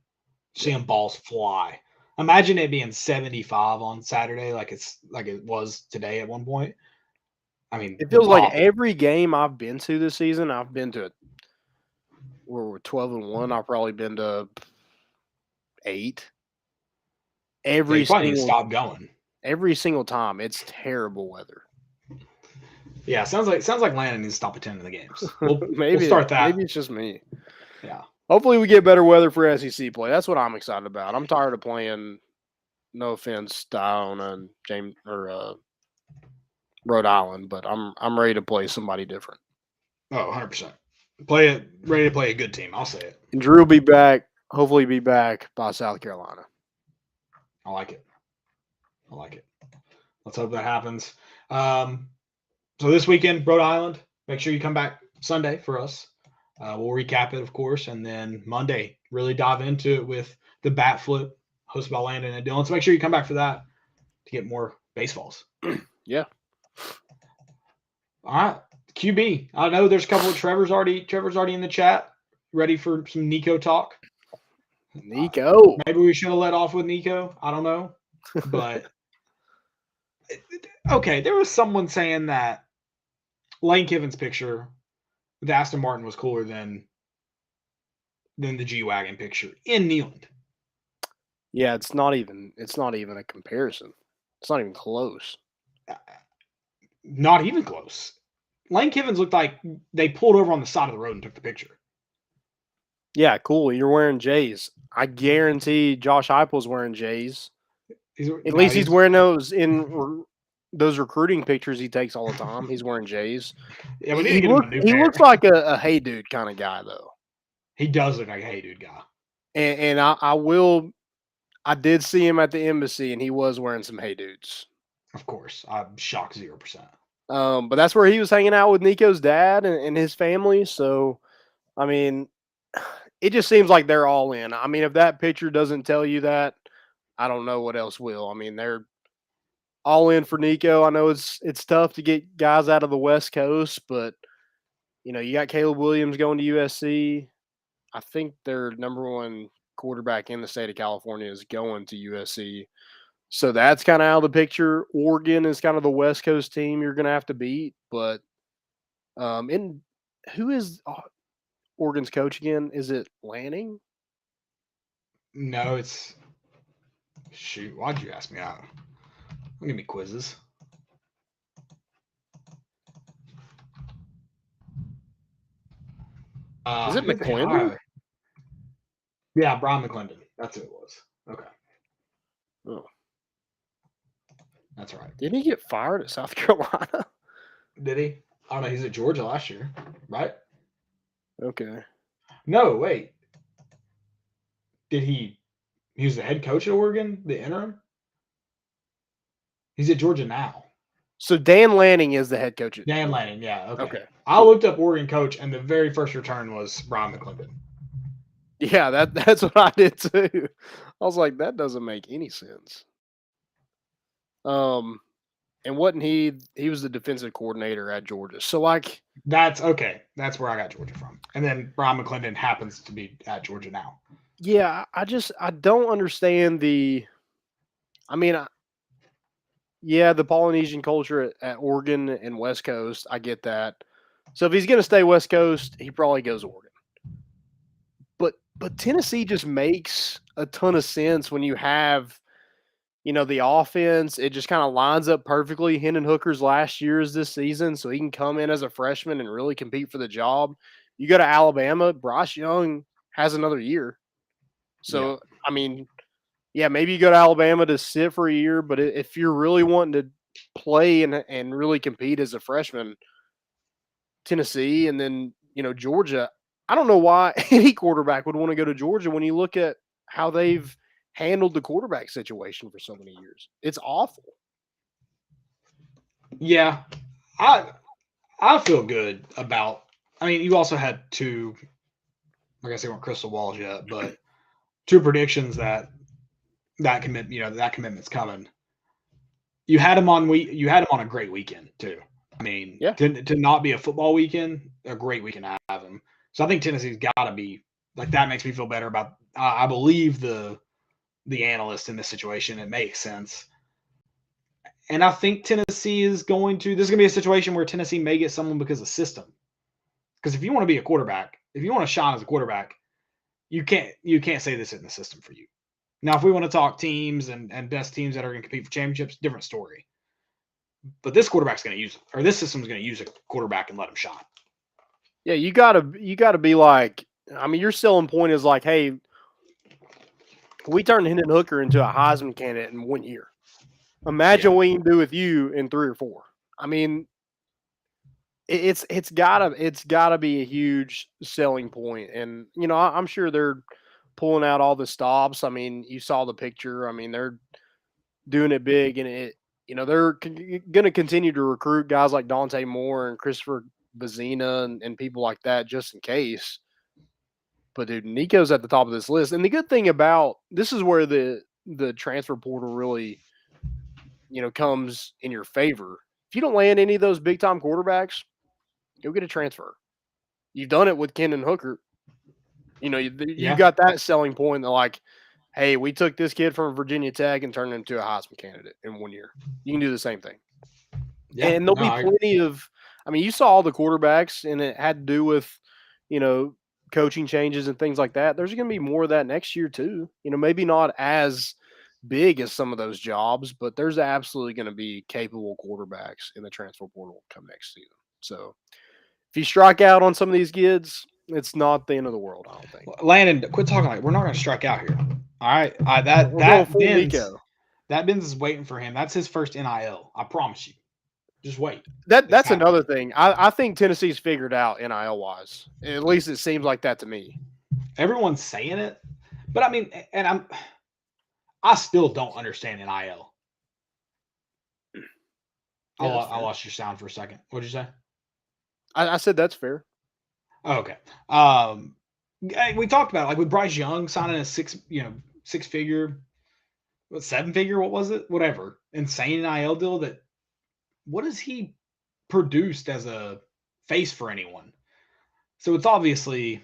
Seeing balls fly. Imagine it being 75 on Saturday like it was today at one point. I mean, it feels like every game I've been to this season, I've been to it. We're 12-1. I've probably been to 8. Every single time. It's terrible weather. Yeah, sounds like Landon needs to stop attending the games. We'll maybe start that. Maybe it's just me. Yeah. Hopefully we get better weather for SEC play. That's what I'm excited about. I'm tired of playing. No offense to Iona and James or Rhode Island, but I'm ready to play somebody different. Oh, 100%. Ready to play a good team. I'll say it. And Drew will be back. Hopefully be back by South Carolina. I like it. Let's hope that happens. So this weekend, Rhode Island, make sure you come back Sunday for us. We'll recap it, of course, and then Monday, really dive into it with the bat flip hosted by Landon and Dylan. So make sure you come back for that to get more baseballs. Yeah. All right. QB. I know there's a couple of Trevor's already in the chat, ready for some Nico talk. Nico. Maybe we should have let off with Nico. I don't know. But okay, there was someone saying that Lane Kiffin's picture with Aston Martin was cooler than the G-Wagon picture in Neyland. Yeah, it's not even a comparison. It's not even close. Not even close. Lane Kiffin's looked like they pulled over on the side of the road and took the picture. Yeah, cool. You're wearing J's. I guarantee Josh Heupel's wearing J's. At least he's wearing those in those recruiting pictures he takes all the time. He's wearing J's. Yeah, we need to get him a new pair. He looks like a hey dude kind of guy, though. He does look like a hey dude guy. And I did see him at the embassy, and he was wearing some hey dudes. Of course. I'm shocked 0%. But that's where he was hanging out with Nico's dad and his family. So, I mean, it just seems like they're all in. I mean, if that picture doesn't tell you that, I don't know what else will. I mean, they're all in for Nico. I know it's tough to get guys out of the West Coast, but, you know, you got Caleb Williams going to USC. I think their number one quarterback in the state of California is going to USC. So that's kind of out of the picture. Oregon is kind of the West Coast team you're going to have to beat. But who is Oregon's coach again? Is it Lanning? No, it's – shoot, why'd you ask me out? Don't give me quizzes. Is it McClendon? Yeah, Brian McClendon. That's who it was. Okay. Oh. That's right. Didn't he get fired at South Carolina? Did he? I don't know. He's at Georgia last year, right? Okay. No, wait. Did he was the head coach at Oregon, the interim? He's at Georgia now. So Dan Lanning is the head coach. Dan Lanning, yeah. Okay. I looked up Oregon coach, and the very first return was Brian McClendon. Yeah, that's what I did too. I was like, that doesn't make any sense. And wasn't he was the defensive coordinator at Georgia. So like that's okay. That's where I got Georgia from. And then Brian McClendon happens to be at Georgia now. Yeah, I don't understand the the Polynesian culture at Oregon and West Coast. I get that. So if he's going to stay West Coast, he probably goes Oregon. But Tennessee just makes a ton of sense when you have, the offense. It just kind of lines up perfectly. Hendon Hooker's last year is this season, so he can come in as a freshman and really compete for the job. You go to Alabama, Bryce Young has another year. So, yeah. Maybe you go to Alabama to sit for a year, but if you're really wanting to play and really compete as a freshman, Tennessee and then, Georgia, I don't know why any quarterback would want to go to Georgia when you look at how they've handled the quarterback situation for so many years. It's awful. Yeah, I feel good about. I mean, you also had two. Like I say, weren't crystal balls yet, but two predictions that commitment's coming. You had him on a great weekend too. I mean, Yeah. to not be a football weekend, a great weekend to have him. So I think Tennessee's got to be like that. Makes me feel better about. I believe the analyst in this situation. It makes sense. And I think Tennessee is going to. There's going to be a situation where Tennessee may get someone because of system. Because if you want to be a quarterback, if you want to shine as a quarterback, you can't say this isn't the system for you. Now, if we want to talk teams and best teams that are going to compete for championships, different story. But this quarterback's going to use, or this system's going to use a quarterback and let him shine. Yeah, you gotta be like. I mean, your selling point is like, hey, we turned Hendon Hooker into a Heisman candidate in 1 year. Imagine what we can do with you in 3 or 4. I mean, it's gotta be a huge selling point, and I'm sure they're pulling out all the stops. I mean, you saw the picture. I mean, they're doing it big, and they're going to continue to recruit guys like Dante Moore and Christopher Vazina and people like that just in case. But dude, Nico's at the top of this list, and the good thing about this is where the transfer portal really comes in your favor. If you don't land any of those big time quarterbacks, you'll get a transfer. You've done it with Hendon Hooker. You got that selling point that like, hey, we took this kid from Virginia Tech and turned him into a Heisman candidate in 1 year. You can do the same thing. Yeah, and there'll be plenty of – I mean, you saw all the quarterbacks, and it had to do with, coaching changes and things like that. There's going to be more of that next year too. Maybe not as big as some of those jobs, but there's absolutely going to be capable quarterbacks in the transfer portal come next season. So if you strike out on some of these kids, it's not the end of the world, I don't think. Landon, quit talking like we're not going to strike out here. All right, that Benz is waiting for him. That's his first NIL. I promise you. Just wait. That's another thing. I think Tennessee's figured out NIL wise. At least it seems like that to me. Everyone's saying it, but I mean, and I still don't understand NIL. I lost your sound for a second. What'd you say? I said that's fair. Oh, okay. We talked about it, like with Bryce Young signing a 6-figure, 7-figure, what was it? Whatever. Insane NIL deal that what has he produced as a face for anyone? So it's obviously,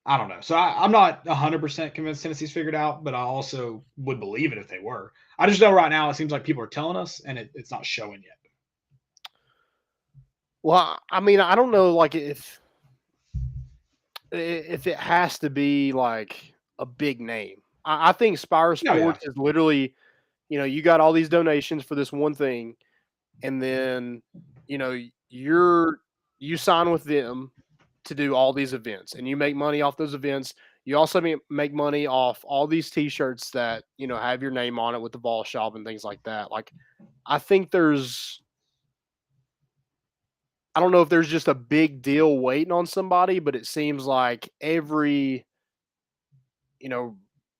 I don't know. So I'm not 100% convinced Tennessee's figured out, but I also would believe it if they were. I just know right now it seems like people are telling us and it's not showing yet. Well, I mean, I don't know, like if it has to be like a big name. I think Spire Sports is literally, you got all these donations for this one thing, and then you sign with them to do all these events, and you make money off those events. You also make money off all these T-shirts that have your name on it with the ball shop and things like that. Like, I think I don't know if there's just a big deal waiting on somebody, but it seems like every,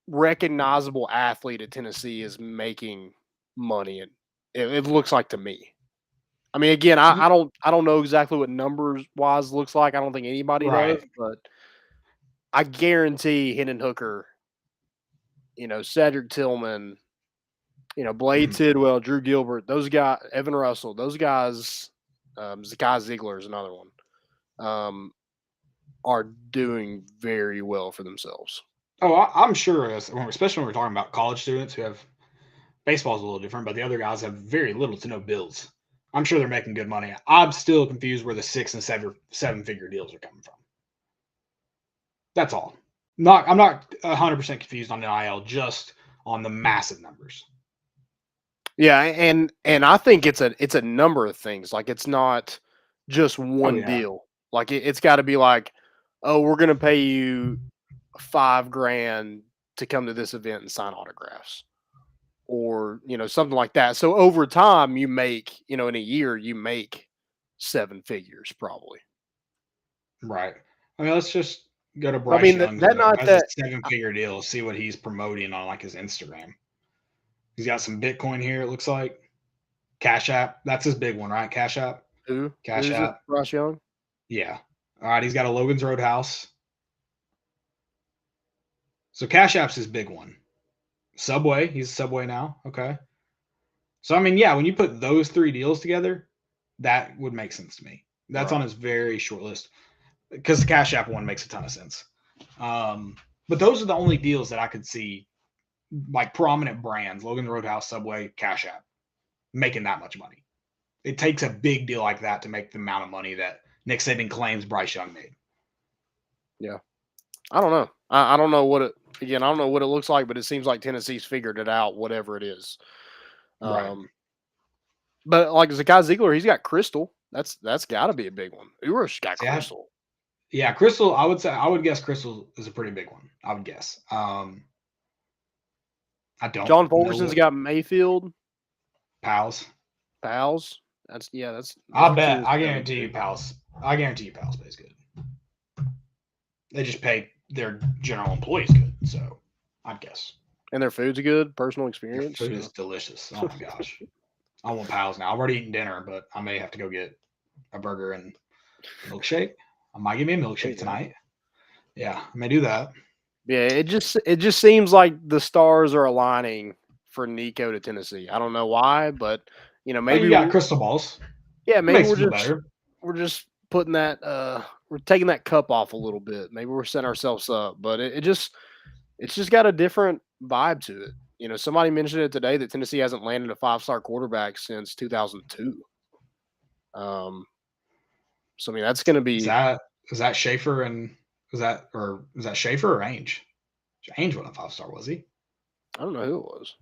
recognizable athlete at Tennessee is making money. And it looks like to me. I mean, again, I don't know exactly what numbers wise looks like. I don't think anybody does, but I guarantee Hendon Hooker, Cedric Tillman, Blade Tidwell, Drew Gilbert, those guys, Evan Russell, those guys. Zakai Ziegler is another one. Are doing very well for themselves. Oh, I'm sure, especially when we're talking about college students who have baseball's a little different, but the other guys have very little to no bills. I'm sure they're making good money. I'm still confused where the 6 and 7-figure deals are coming from. That's all. I'm not 100% confused on NIL, just on the massive numbers. Yeah, and I think it's a number of things. Like, it's not just one deal. Like, it's got to be like, oh, we're going to pay you $5,000 to come to this event and sign autographs, or something like that. So over time, you make in a year you make 7 figures probably. Right. I mean, let's just Go to Bryce Young's. That's a 7-figure deal. See what he's promoting on like his Instagram. He's got some Bitcoin here. It looks like Cash App. That's his big one, right? Cash App. Who? Cash App. Bryce Young. Yeah. All right. He's got a Logan's Roadhouse. So Cash App's his big one. Subway. He's Subway now. Okay. So I mean, yeah, when you put those 3 deals together, that would make sense to me. That's on his very short list because the Cash App one makes a ton of sense. But those are the only deals that I could see, like prominent brands, Logan's Roadhouse, Subway, Cash App, making that much money. It takes a big deal like that to make the amount of money that Nick Saban claims Bryce Young made. Yeah. I don't know. I don't know what it, again, I don't know what it looks like, but it seems like Tennessee's figured it out, whatever it is. Right. But like Zakai Ziegler, he's got Crystal. That's got to be a big one. Urush got Crystal. Yeah, Crystal. I would guess Crystal is a pretty big one. I would guess. I don't. John Fulkerson's got Mayfield. Pals. That's. I bet. I guarantee you, Pals. Pays good. They just pay their general employees good, so I'd guess. And their food's good. Personal experience. Their food is delicious. Oh my gosh. I want Pals now. I've already eaten dinner, but I may have to go get a burger and milkshake. I might give me a milkshake tonight. Yeah, I may do that. Yeah, it just seems like the stars are aligning for Nico to Tennessee. I don't know why, but maybe you got crystal balls. Yeah, maybe we're just putting that we're taking that cup off a little bit. Maybe we're setting ourselves up, but it's just got a different vibe to it. Somebody mentioned it today that Tennessee hasn't landed a 5-star quarterback since 2002. So I mean that's going to be. Is that Schaefer and is that Schaefer or Ainge? Ainge wasn't a 5-star, was he? I don't know who it was.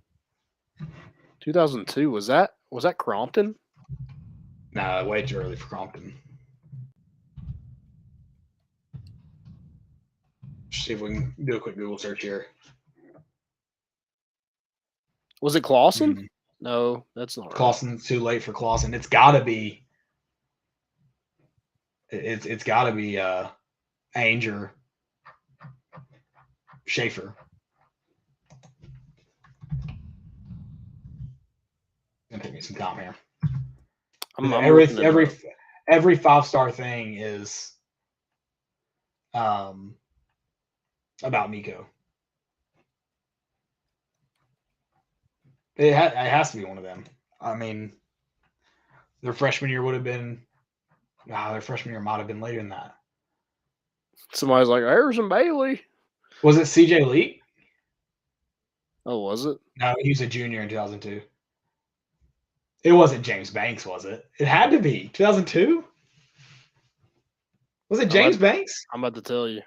2002 was that Crompton? No, way too early for Crompton. See if we can do a quick Google search here. Was it Clausen? No, that's not right. Clausen's too late for Clausen. It's got to be. It's got to be Ainge or Schaefer. Gonna take me some time here. Every 5-star thing is about Nico. It has to be one of them. I mean, their freshman year would have been. Their freshman year might have been later than that. Somebody's like Harrison Bailey. Was it CJ Leak? Oh, was it? No, he was a junior in 2002. It wasn't James Banks, was it? It had to be 2002. Was it James Banks? I'm about to tell you.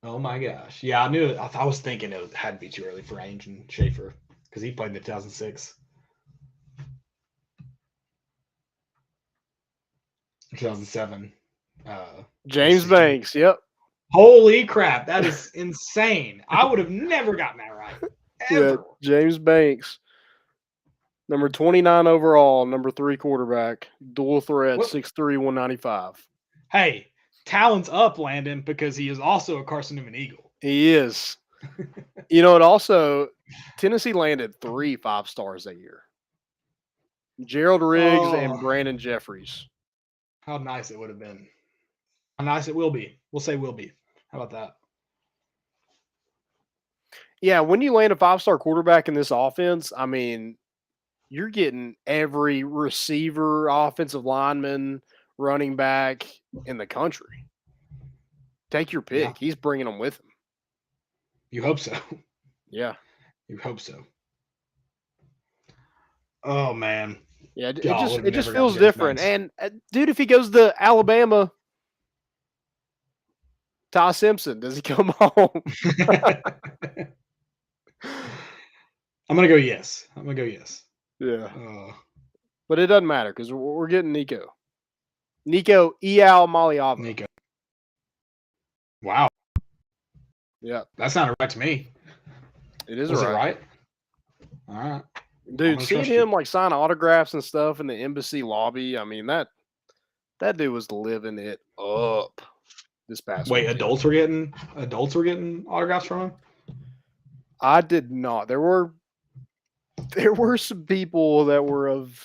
Oh my gosh! Yeah, I knew it. I was thinking it had to be too early for Ainge and Schaefer because he played in 2006. 2007. James Banks, yep. Holy crap, that is insane. I would have never gotten that right. Ever. Yeah, James Banks. Number 29 overall, number 3 quarterback, dual threat, 6'3", 195. Hey, talent's up, Landon, because he is also a Carson Newman Eagle. He is. It also, Tennessee landed 3 5-stars that year. Gerald Riggs and Brandon Jeffries. How nice it would have been. How nice it will be. We'll say will be. How about that? Yeah, when you land a 5-star quarterback in this offense, I mean, you're getting every receiver, offensive lineman, running back in the country. Take your pick. Yeah. He's bringing them with him. You hope so. Yeah. You hope so. Oh, man. Yeah, it just feels different. And, dude, if he goes to Alabama, Ty Simpson, does he come home? I'm going to go yes. Yeah. But it doesn't matter because we're getting Nico. Nico Iamaleava. Nico. Wow. Yeah. That sounded right to me. It is Was right. it right? All right. Dude, seeing him like sign autographs and stuff in the embassy lobby, I mean that dude was living it up this past Wait, weekend. adults were getting autographs from him? I did not. There were some people that were of,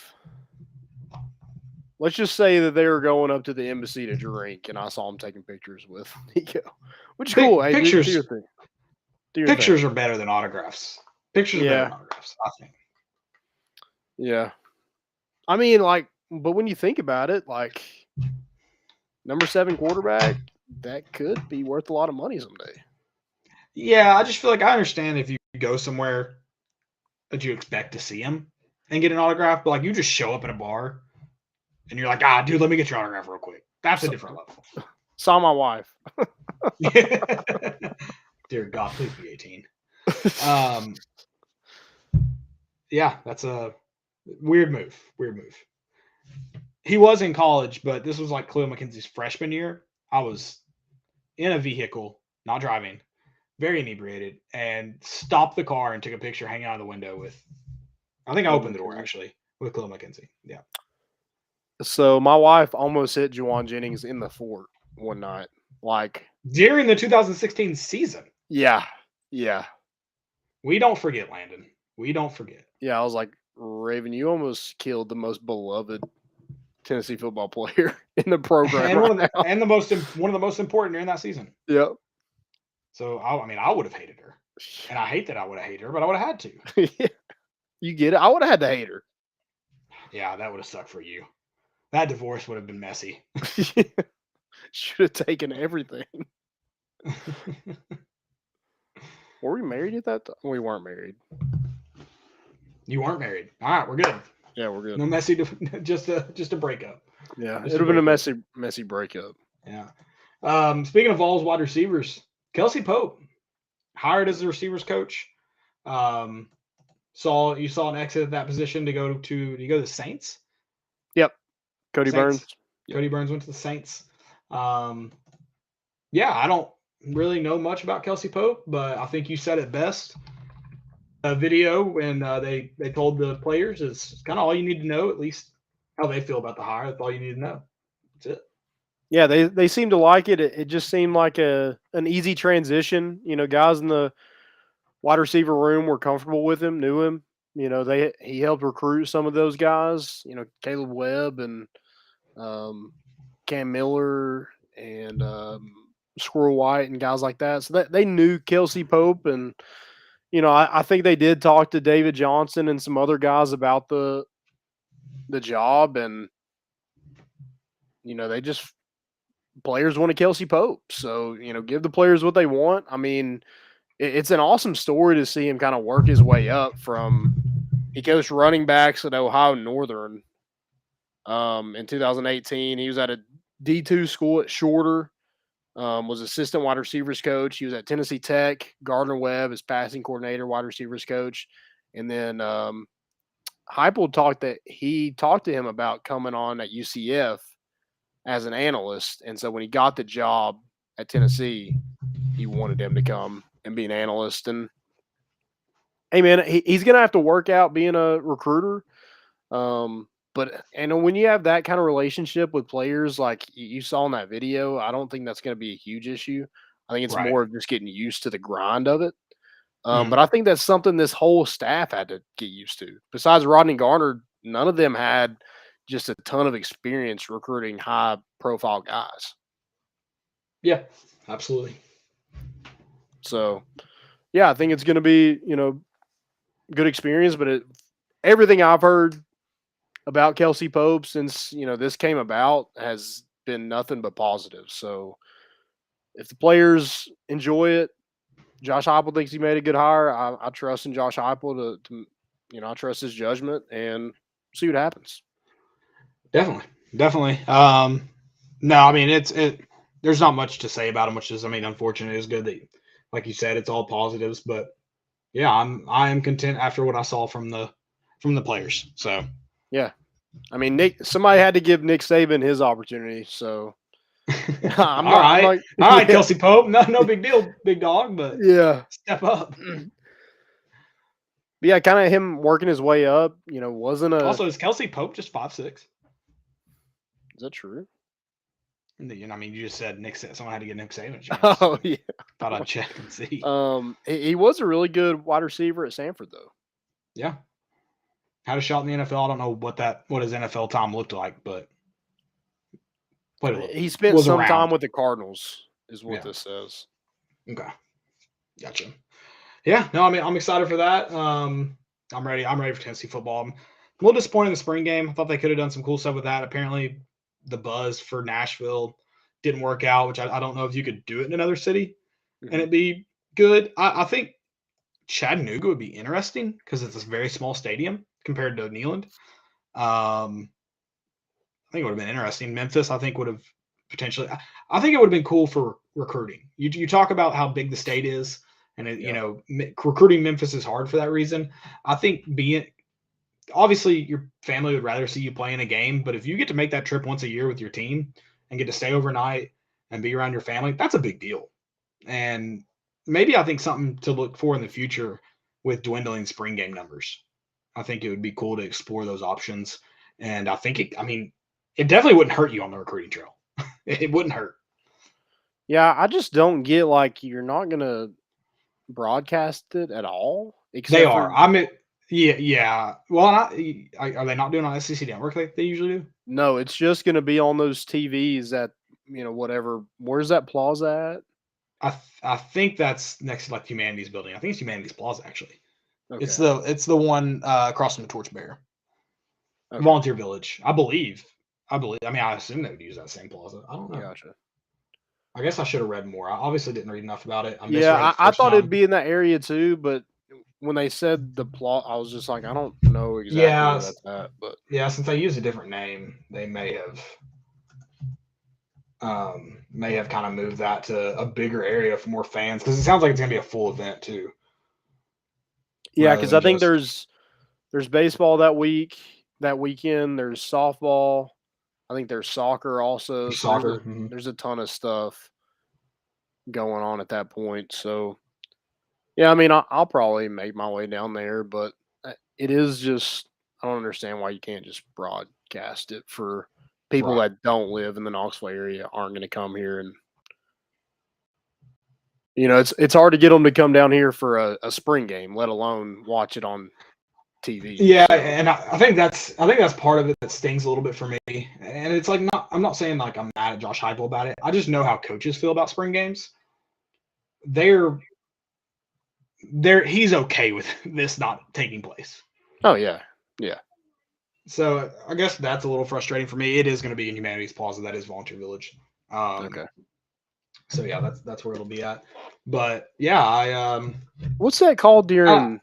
let's just say that they were going up to the embassy to drink, and I saw them taking pictures with Nico, which is cool. Hey, Pictures, do your thing. Pictures are better than autographs. Pictures are better than autographs, I think. Yeah. I mean, like, but when you think about it, like, number 7 quarterback, that could be worth a lot of money someday. Yeah, I just feel like I understand if you go somewhere that you expect to see him and get an autograph, but like you just show up at a bar and you're like, dude, let me get your autograph real quick. That's a different level. Saw my wife. Dear God, please be 18. Yeah, that's a weird move. He was in college, but this was like Khalil McKenzie's freshman year. I was in a vehicle, not driving, very inebriated, and stopped the car and took a picture hanging out of the window with, I think I opened the door actually, with Khalil McKenzie. Yeah. So my wife almost hit Juwan Jennings in the fort one night. Like during the 2016 season. Yeah. We don't forget, Landon. We don't forget. Yeah, I was like, Raven, you almost killed the most beloved Tennessee football player in the program, and one of the most important during that season. Yep. So I would have hated her, and I hate that I would have hated her, but I would have had to. Yeah. You get it? I would have had to hate her. Yeah, that would have sucked for you. That divorce would have been messy. Should have taken everything. Were we married at that time? We weren't married. You weren't married. All right, we're good. Yeah, we're good. No messy, just a breakup. Yeah, it would have been a messy breakup. Yeah. Speaking of Vols wide receivers, Kelsey Pope hired as the receivers coach. You saw an exit at that position to go to the Saints. Yep. Cody Burns. Cody Burns went to the Saints. Yeah, I don't really know much about Kelsey Pope, but I think you said it best. A video when they told the players is kind of all you need to know, at least how they feel about the hire. That's all you need to know. That's it. Yeah, they seemed to like it. It just seemed like an easy transition. You know, guys in the wide receiver room were comfortable with him, knew him. You know, he helped recruit some of those guys. You know, Caleb Webb and Cam Miller and Squirrel White and guys like that. So they knew Kelsey Pope, and you know, I think they did talk to David Johnson and some other guys about the job, and you know, players wanted Kelsey Pope. So, you know, give the players what they want. I mean, it's an awesome story to see him kind of work his way up from, he coached running backs at Ohio Northern in 2018. He was at a D2 school at Shorter, was assistant wide receivers coach. He was at Tennessee Tech, Gardner Webb as passing coordinator, wide receivers coach. And then Heupel talked to him about coming on at UCF as an analyst. And so when he got the job at Tennessee, he wanted him to come and be an analyst. And hey, man, he's going to have to work out being a recruiter. But when you have that kind of relationship with players like you saw in that video, I don't think that's going to be a huge issue. I think it's more of just getting used to the grind of it. But I think that's something this whole staff had to get used to. Besides Rodney Garner, none of them had just a ton of experience recruiting high-profile guys. Yeah, absolutely. So, yeah, I think it's going to be, you know, good experience. But everything I've heard about Kelsey Pope since, you know, this came about has been nothing but positive. So, if the players enjoy it, Josh Heupel thinks he made a good hire. I trust in Josh Heupel to, you know, I trust his judgment and see what happens. Definitely. No, I mean, there's not much to say about him, which is, I mean, unfortunate. It's good that, like you said, it's all positives, but yeah, I am content after what I saw from the players. So yeah, I mean, somebody had to give Nick Saban his opportunity. So all right, Kelsey Pope, no big deal, big dog, but yeah, step up. But yeah, kind of him working his way up. Wasn't a. Also, is Kelsey Pope just 5'6"? Is that true? I mean, you just said someone had to get Nick Saban a chance. Oh yeah. Thought I'd check and see. He was a really good wide receiver at Stanford, though. Yeah. Had a shot in the NFL. I don't know what his NFL time looked like, but he spent some time with the Cardinals, is what this says. Okay. Gotcha. Yeah, no, I mean, I'm excited for that. I'm ready. I'm ready for Tennessee football. I'm a little disappointed in the spring game. I thought they could have done some cool stuff with that. Apparently, the buzz for Nashville didn't work out, which I don't know if you could do it in another city and it'd be good. I think Chattanooga would be interesting because it's a very small stadium compared to Neyland. I think it would have been interesting. Memphis, I think, would have potentially. I think it would have been cool for recruiting. You talk about how big the state is, and recruiting Memphis is hard for that reason. I think obviously your family would rather see you play in a game, but if you get to make that trip once a year with your team and get to stay overnight and be around your family, that's a big deal. And maybe I think something to look for in the future with dwindling spring game numbers. I think it would be cool to explore those options. And I think it definitely wouldn't hurt you on the recruiting trail. It wouldn't hurt. Yeah, I just don't get you're not going to broadcast it at all. They are. Yeah. Well, are they not doing on SEC Network like they usually do? No, it's just going to be on those TVs at whatever. Where's that plaza at? I think that's next to Humanities Building. I think it's Humanities Plaza actually. Okay. It's the one across from the Torchbearer. Okay. Volunteer Village, I believe. I mean, I assume they would use that same plaza. I don't know. Gotcha. I guess I should have read more. I obviously didn't read enough about it. I thought it'd be in that area too, but when they said the plot, I was just like, I don't know exactly where that's at. But yeah, since they used a different name, they may have kind of moved that to a bigger area for more fans because it sounds like it's gonna be a full event too. Yeah, because I think there's baseball that weekend. There's softball. I think there's soccer also. Soccer. There's a ton of stuff going on at that point. So, yeah, I mean, I'll probably make my way down there, but it is just I don't understand why you can't just broadcast it for people that don't live in the Knoxville area aren't going to come here, and it's hard to get them to come down here for a spring game, let alone watch it on TV. Yeah, so. And I think that's part of it that stings a little bit for me. And it's I'm not saying I'm mad at Josh Heupel about it. I just know how coaches feel about spring games. He's okay with this not taking place. Oh yeah. Yeah. So I guess that's a little frustrating for me. It is going to be in Humanities Plaza. That is Volunteer Village. Okay. So yeah, that's where it'll be at. But yeah, what's that called during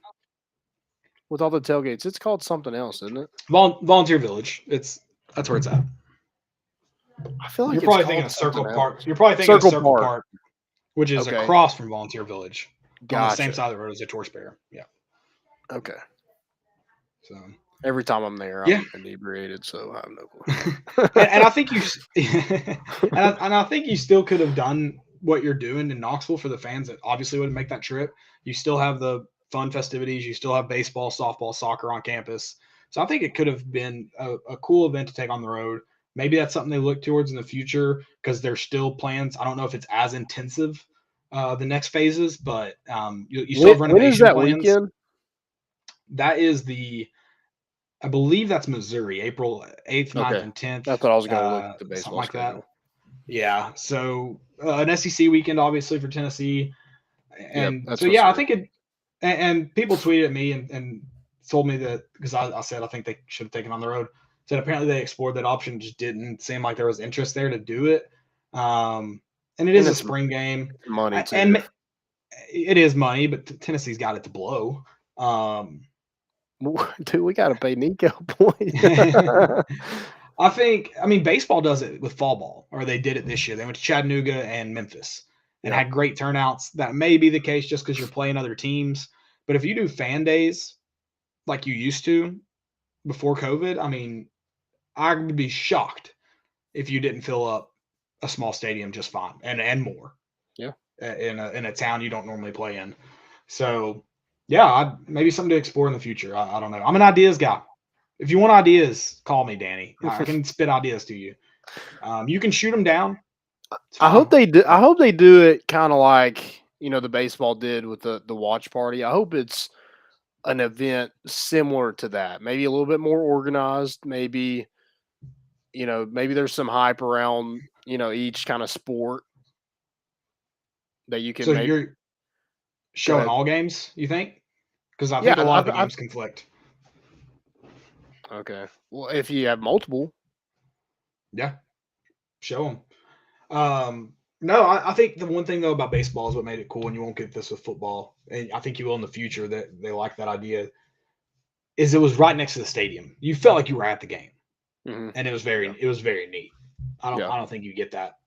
with all the tailgates? It's called something else, isn't it? Volunteer Village. That's where it's at. I feel like you're probably thinking of Circle Park. You're probably thinking of Circle Park, which is across from Volunteer Village. Gotcha. On the same side of the road as the Torchbearer. Yeah. Okay. So every time I'm there, I'm inebriated, so I have no clue. and I think I think you still could have done what you're doing in Knoxville for the fans that obviously wouldn't make that trip. You still have the fun festivities. You still have baseball, softball, soccer on campus. So I think it could have been a cool event to take on the road. Maybe that's something they look towards in the future because there's still plans. I don't know if it's as intensive the next phases, but you still have renovation when is that plans. Weekend? That is I believe that's Missouri, April 8th, 9th, and 10th. That's what I was going to look at the baseball like that. Yeah. So an SEC weekend, obviously, for Tennessee. And so, yeah, I think it – and people tweeted at me and told me that – because I said I think they should have taken on the road. Said apparently they explored that option, just didn't seem like there was interest there to do it. And it is a spring game. Money, too. And it is money, but Tennessee's got it to blow. Dude, we got to pay Nico points. I mean, baseball does it with fall ball, or they did it this year. They went to Chattanooga and Memphis and had great turnouts. That may be the case just because you're playing other teams. But if you do fan days like you used to before COVID, I mean, I would be shocked if you didn't fill up a small stadium just fine and more. Yeah. In a town you don't normally play in. So Yeah, maybe something to explore in the future. I don't know. I'm an ideas guy. If you want ideas, call me, Danny. I can spit ideas to you. You can shoot them down. I hope they do. I hope they do it kind of like the baseball did with the watch party. I hope it's an event similar to that. Maybe a little bit more organized. Maybe maybe there's some hype around each kind of sport that you can So maybe. you're showing all games, you think? Because I Yeah, think a lot of the games conflict. Okay. Well, if you have multiple. Yeah. Show them. No, I think the one thing though about baseball is what made it cool, and you won't get this with football, and I think you will in the future. That they like that idea. Is it was right next to the stadium. You felt like you were at the game, and it was very neat. I don't think you get that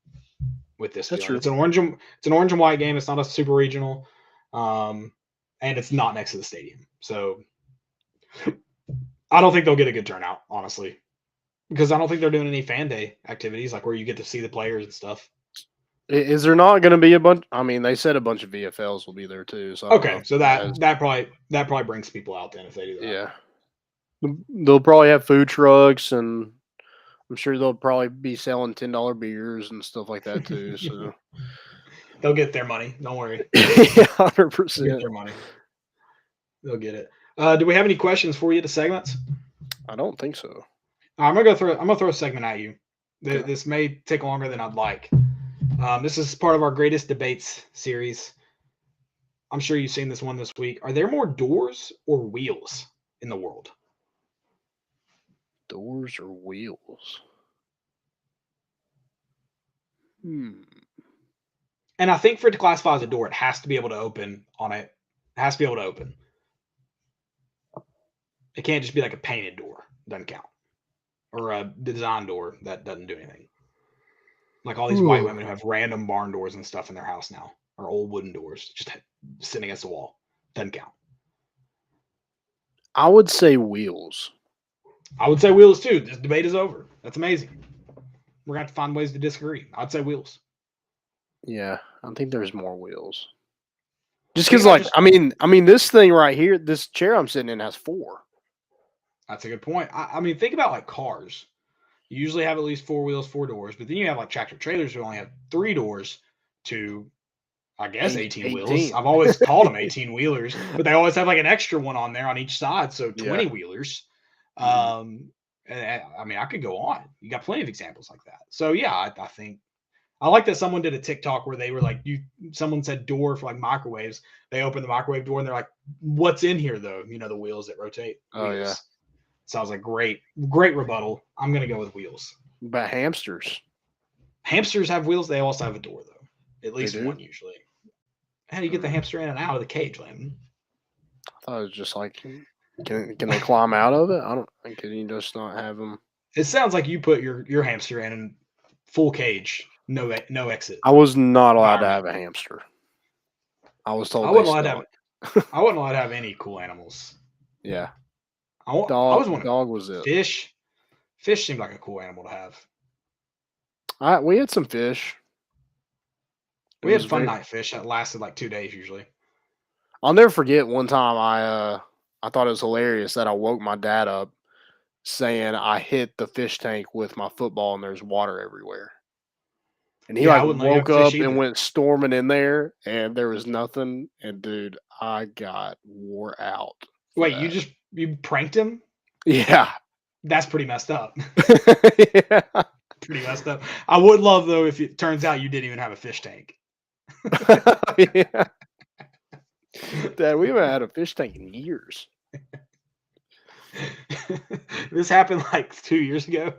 with this. That's true. It's an orange and white game. It's not a super regional, and it's not next to the stadium. So I don't think they'll get a good turnout, honestly, because I don't think they're doing any fan day activities like where you get to see the players and stuff. Is there not going to be a bunch? I mean, they said a bunch of VFLs will be there too. So okay, so that probably brings people out then if they do that. Yeah, they'll probably have food trucks, and I'm sure they'll probably be selling $10 beers and stuff like that too. So they'll get their money. Don't worry. 100%. Get their money. They'll get it. Do we have any questions for you to segments? I don't think so. I'm gonna throw a segment at you. This may take longer than I'd like. This is part of our greatest debates series. I'm sure you've seen this one this week. Are there more doors or wheels in the world? Doors or wheels? And I think for it to classify as a door, it has to be able to open on it. It has to be able to open. It can't just be like a painted door. Doesn't count. Or a design door that doesn't do anything. Like all these white women who have random barn doors and stuff in their house now, or old wooden doors, just sitting against the wall. Doesn't count. I would say wheels. I would say wheels too. This debate is over. That's amazing. We're going to have to find ways to disagree. I'd say wheels. Yeah, I think there's more wheels. Just because, I mean, this thing right here, this chair I'm sitting in has 4. That's a good point. I mean, think about like cars. You usually have at least 4 wheels, 4 doors, but then you have like tractor trailers who only have 3 doors to, I guess, 18 wheels. I've always called them 18 wheelers, but they always have like an extra one on there on each side, so 20 wheelers. I mean, I could go on. You got plenty of examples like that. So yeah, I think I like that someone did a TikTok where they were like, someone said door for like microwaves. They opened the microwave door and they're like, "What's in here though?" The wheels that rotate. Oh wheels. yeah. Sounds like great rebuttal. I'm going to go with wheels. But hamsters. Hamsters have wheels. They also have a door, though. At least one, usually. How do you get the hamster in and out of the cage, Landon? I thought it was just like, can they climb out of it? I don't think. Can you just not have them? It sounds like you put your hamster in full cage, no exit. I was not allowed to have a hamster. I was told I wasn't allowed to have any cool animals. Yeah. Dog was it. Fish. Fish seemed like a cool animal to have. We had some fish. We had fun night fish that lasted like 2 days usually. I'll never forget one time I thought it was hilarious that I woke my dad up saying I hit the fish tank with my football and there's water everywhere. And he woke up and went storming in there and there was nothing. And dude, I got wore out. Wait, you pranked him? Yeah. That's pretty messed up. Yeah. Pretty messed up. I would love, though, if it turns out you didn't even have a fish tank. Yeah. Dad, we haven't had a fish tank in years. This happened like 2 years ago.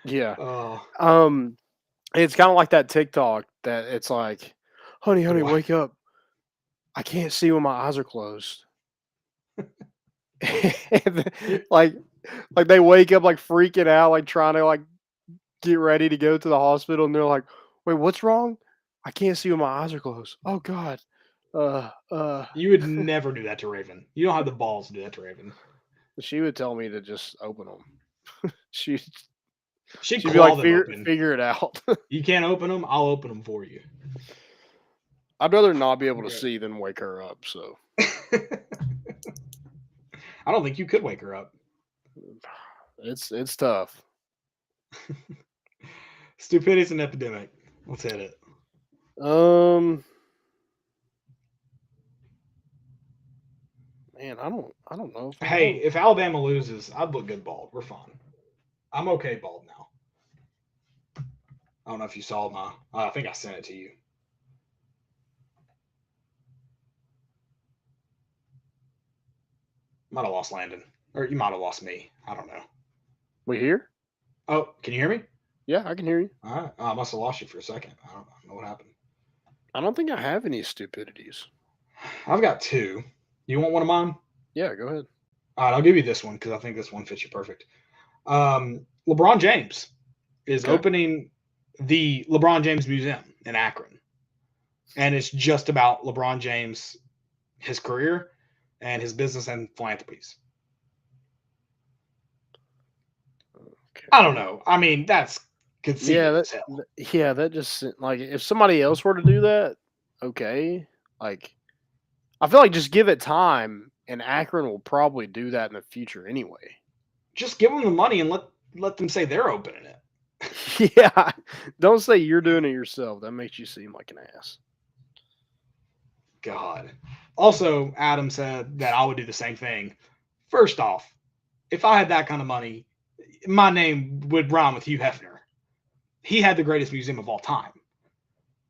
Yeah. Oh. It's kind of like that TikTok that it's like, honey, wake up. I can't see when my eyes are closed. And like they wake up like freaking out, like trying to like get ready to go to the hospital, and they're like, wait, what's wrong? I can't see when my eyes are closed. Oh God. You would never do that to Raven. You don't have the balls to do that to Raven. She would tell me to just open them. She'd be like, figure it out. You can't open them. I'll open them for you. I'd rather not be able to see than wake her up. So I don't think you could wake her up. it's tough. Stupidity's an epidemic. Let's hit it. Man, I don't know. Hey, if Alabama loses, I'd look good bald. We're fine. I'm okay bald now. I don't know if you saw my. I think I sent it to you. Might have lost Landon, or you might have lost me. I don't know. We here? Oh, can you hear me? Yeah, I can hear you. All right. I must have lost you for a second. I don't know what happened. I don't think I have any stupidities. I've got two. You want one of mine? Yeah, go ahead. All right, I'll give you this one because I think this one fits you perfect. LeBron James is opening the LeBron James Museum in Akron. And it's just about LeBron James, his career, and his business and philanthropies. Okay. I don't know. I mean, that's conceivable as hell. Yeah, that just like if somebody else were to do that, okay. Like, I feel like just give it time, and Akron will probably do that in the future anyway. Just give them the money and let them say they're opening it. Yeah, don't say you're doing it yourself. That makes you seem like an ass. God. Also, Adam said that I would do the same thing. First off, if I had that kind of money, my name would rhyme with Hugh Hefner. He had the greatest museum of all time.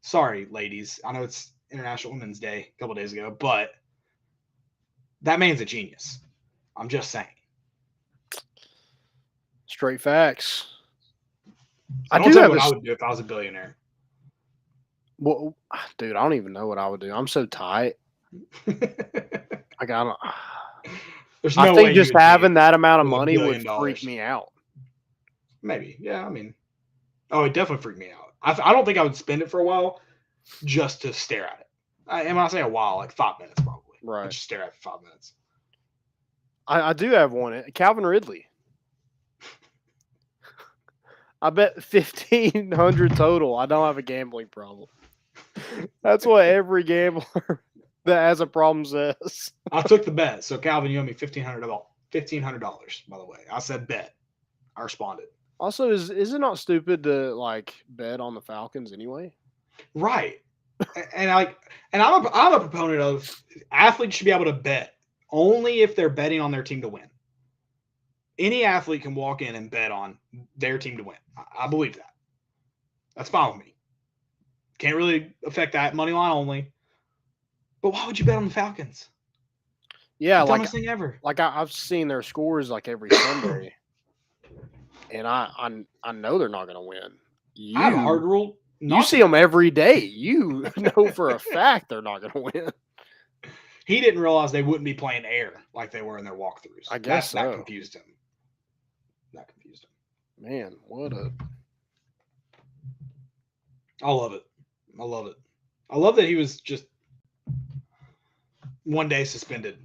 Sorry, ladies. I know it's International Women's Day a couple days ago, but that man's a genius. I'm just saying. Straight facts. I do know what I would do if I was a billionaire. Well, dude, I don't even know what I would do. I'm so tight. Like, I don't. There's no I think way just having that amount of money would freak me out. Maybe, yeah. I mean, it definitely freaked me out. I don't think I would spend it for a while just to stare at it. And when I say a while, like 5 minutes probably. Right. I'd just stare at it for 5 minutes. I do have one. Calvin Ridley. I bet 1,500 total. I don't have a gambling problem. That's what every gambler that has a problem says. I took the bet. So Calvin, you owe me $1,500. By the way, I said bet. I responded. Also, is it not stupid to like bet on the Falcons anyway? Right. And I'm a proponent of athletes should be able to bet only if they're betting on their team to win. Any athlete can walk in and bet on their team to win. I believe that. That's fine with me. Can't really affect that money line only. But why would you bet on the Falcons? Yeah, the dumbest thing ever. Like I've seen their scores like every Sunday, and I know they're not going to win. I have a hard rule. You see them every day. You know for a fact they're not going to win. He didn't realize they wouldn't be playing air like they were in their walkthroughs. I guess that confused him. Man, what a... I love it. I love that he was just one day suspended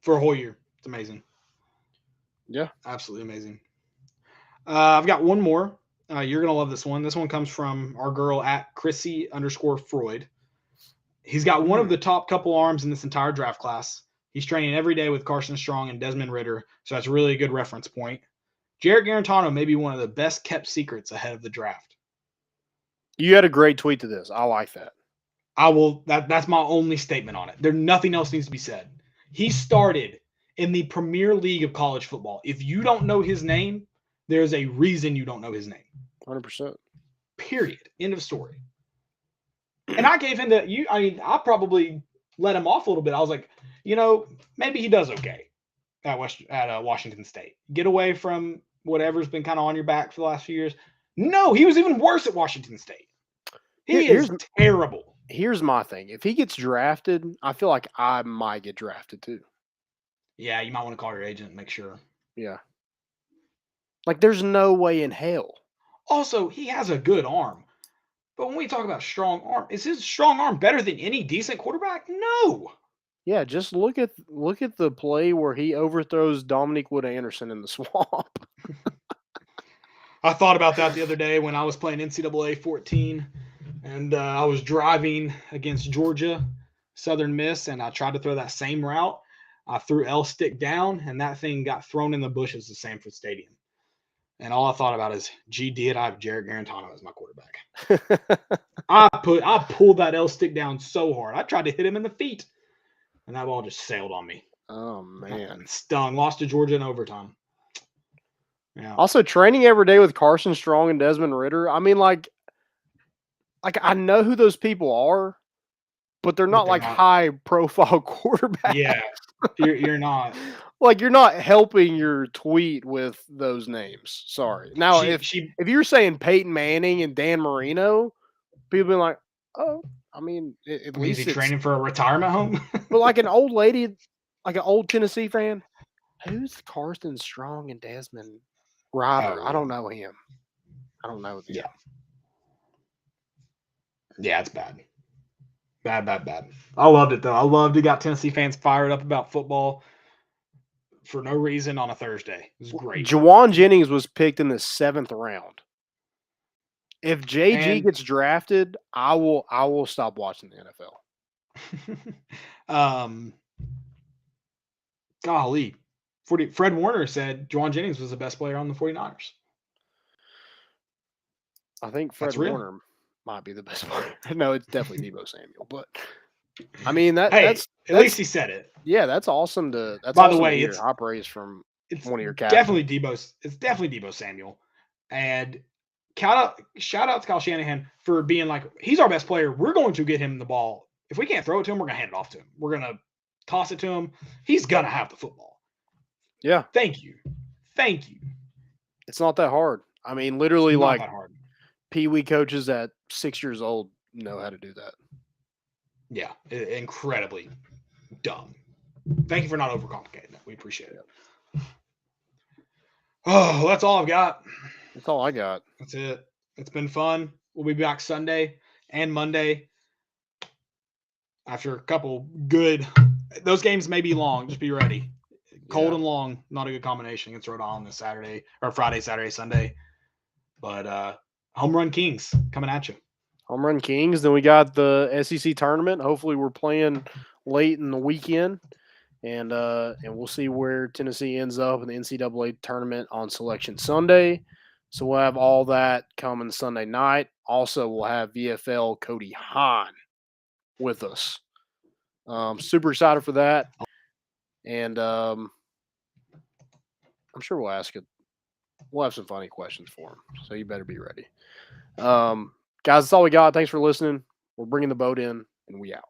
for a whole year. It's amazing. Yeah. Absolutely amazing. I've got one more. You're going to love this one. This one comes from our girl at Chrissy_Freud. He's got one of the top couple arms in this entire draft class. He's training every day with Carson Strong and Desmond Ridder, so that's really a good reference point. Jarrett Garantano may be one of the best kept secrets ahead of the draft. You had a great tweet to this. I like that. I will. That's my only statement on it. Nothing else needs to be said. He started in the Premier League of college football. If you don't know his name, there's a reason you don't know his name. 100%. Period. End of story. And I gave him I probably let him off a little bit. I was like, maybe he does okay at Washington State. Get away from whatever's been kind of on your back for the last few years. No, he was even worse at Washington State. He is terrible. Here's my thing. If he gets drafted, I feel like I might get drafted too. Yeah, you might want to call your agent and make sure. Yeah. Like, there's no way in hell. Also, he has a good arm. But when we talk about strong arm, is his strong arm better than any decent quarterback? No. Yeah, just look at the play where he overthrows Dominique Wood-Anderson in the swamp. I thought about that the other day when I was playing NCAA 14, And I was driving against Georgia Southern Miss, and I tried to throw that same route. I threw L stick down, and that thing got thrown in the bushes of Sanford Stadium. And all I thought about is, gee, did I have Jared Garantano as my quarterback? I pulled that L stick down so hard. I tried to hit him in the feet, and that ball just sailed on me. Oh man, And stung. Lost to Georgia in overtime. Yeah. Also, training every day with Carson Strong and Desmond Ritter. I mean, like I know who those people are, but they're not like high profile quarterbacks. Yeah, you're not. Like you're not helping your tweet with those names. Sorry. Now, if you're saying Peyton Manning and Dan Marino, people be like, oh, I mean, at least he's training for a retirement home. But like an old lady, like an old Tennessee fan, who's Carson Strong and Desmond Ritter? I don't know him. I don't know. Yeah. Yeah, it's bad. Bad. I loved it, though. I loved it. Got Tennessee fans fired up about football for no reason on a Thursday. It was great. Jawan Jennings was picked in the 7th round. If JG gets drafted, I will stop watching the NFL. Golly. Fred Warner said Jawan Jennings was the best player on the 49ers. I think Fred Warner might be the best player. No, it's definitely Deebo Samuel. But I mean that's at least he said it. Yeah, that's awesome to. That's by awesome the way, it's high praise from one of your captains. It's definitely Deebo Samuel, and shout out to Kyle Shanahan for being like, he's our best player. We're going to get him the ball. If we can't throw it to him, we're gonna hand it off to him. We're gonna toss it to him. He's gonna have the football. Yeah. Thank you. It's not that hard. I mean, literally, like Pee-wee coaches at 6 years old know how to do that. Yeah, incredibly dumb. Thank you for not overcomplicating it. We appreciate it. Oh, that's all I've got. That's all I got. That's it. It's been fun. We'll be back Sunday and Monday after a couple good. Those games may be long. Just be ready. Cold and long, not a good combination against Rhode Island this Saturday or Friday, Saturday, Sunday. But Home Run Kings coming at you. Home Run Kings. Then we got the SEC tournament. Hopefully, we're playing late in the weekend, and we'll see where Tennessee ends up in the NCAA tournament on Selection Sunday. So we'll have all that coming Sunday night. Also, we'll have VFL Cody Hahn with us. Super excited for that, and I'm sure we'll ask it. We'll have some funny questions for him, so you better be ready. Guys, that's all we got. Thanks for listening. We're bringing the boat in, and we out.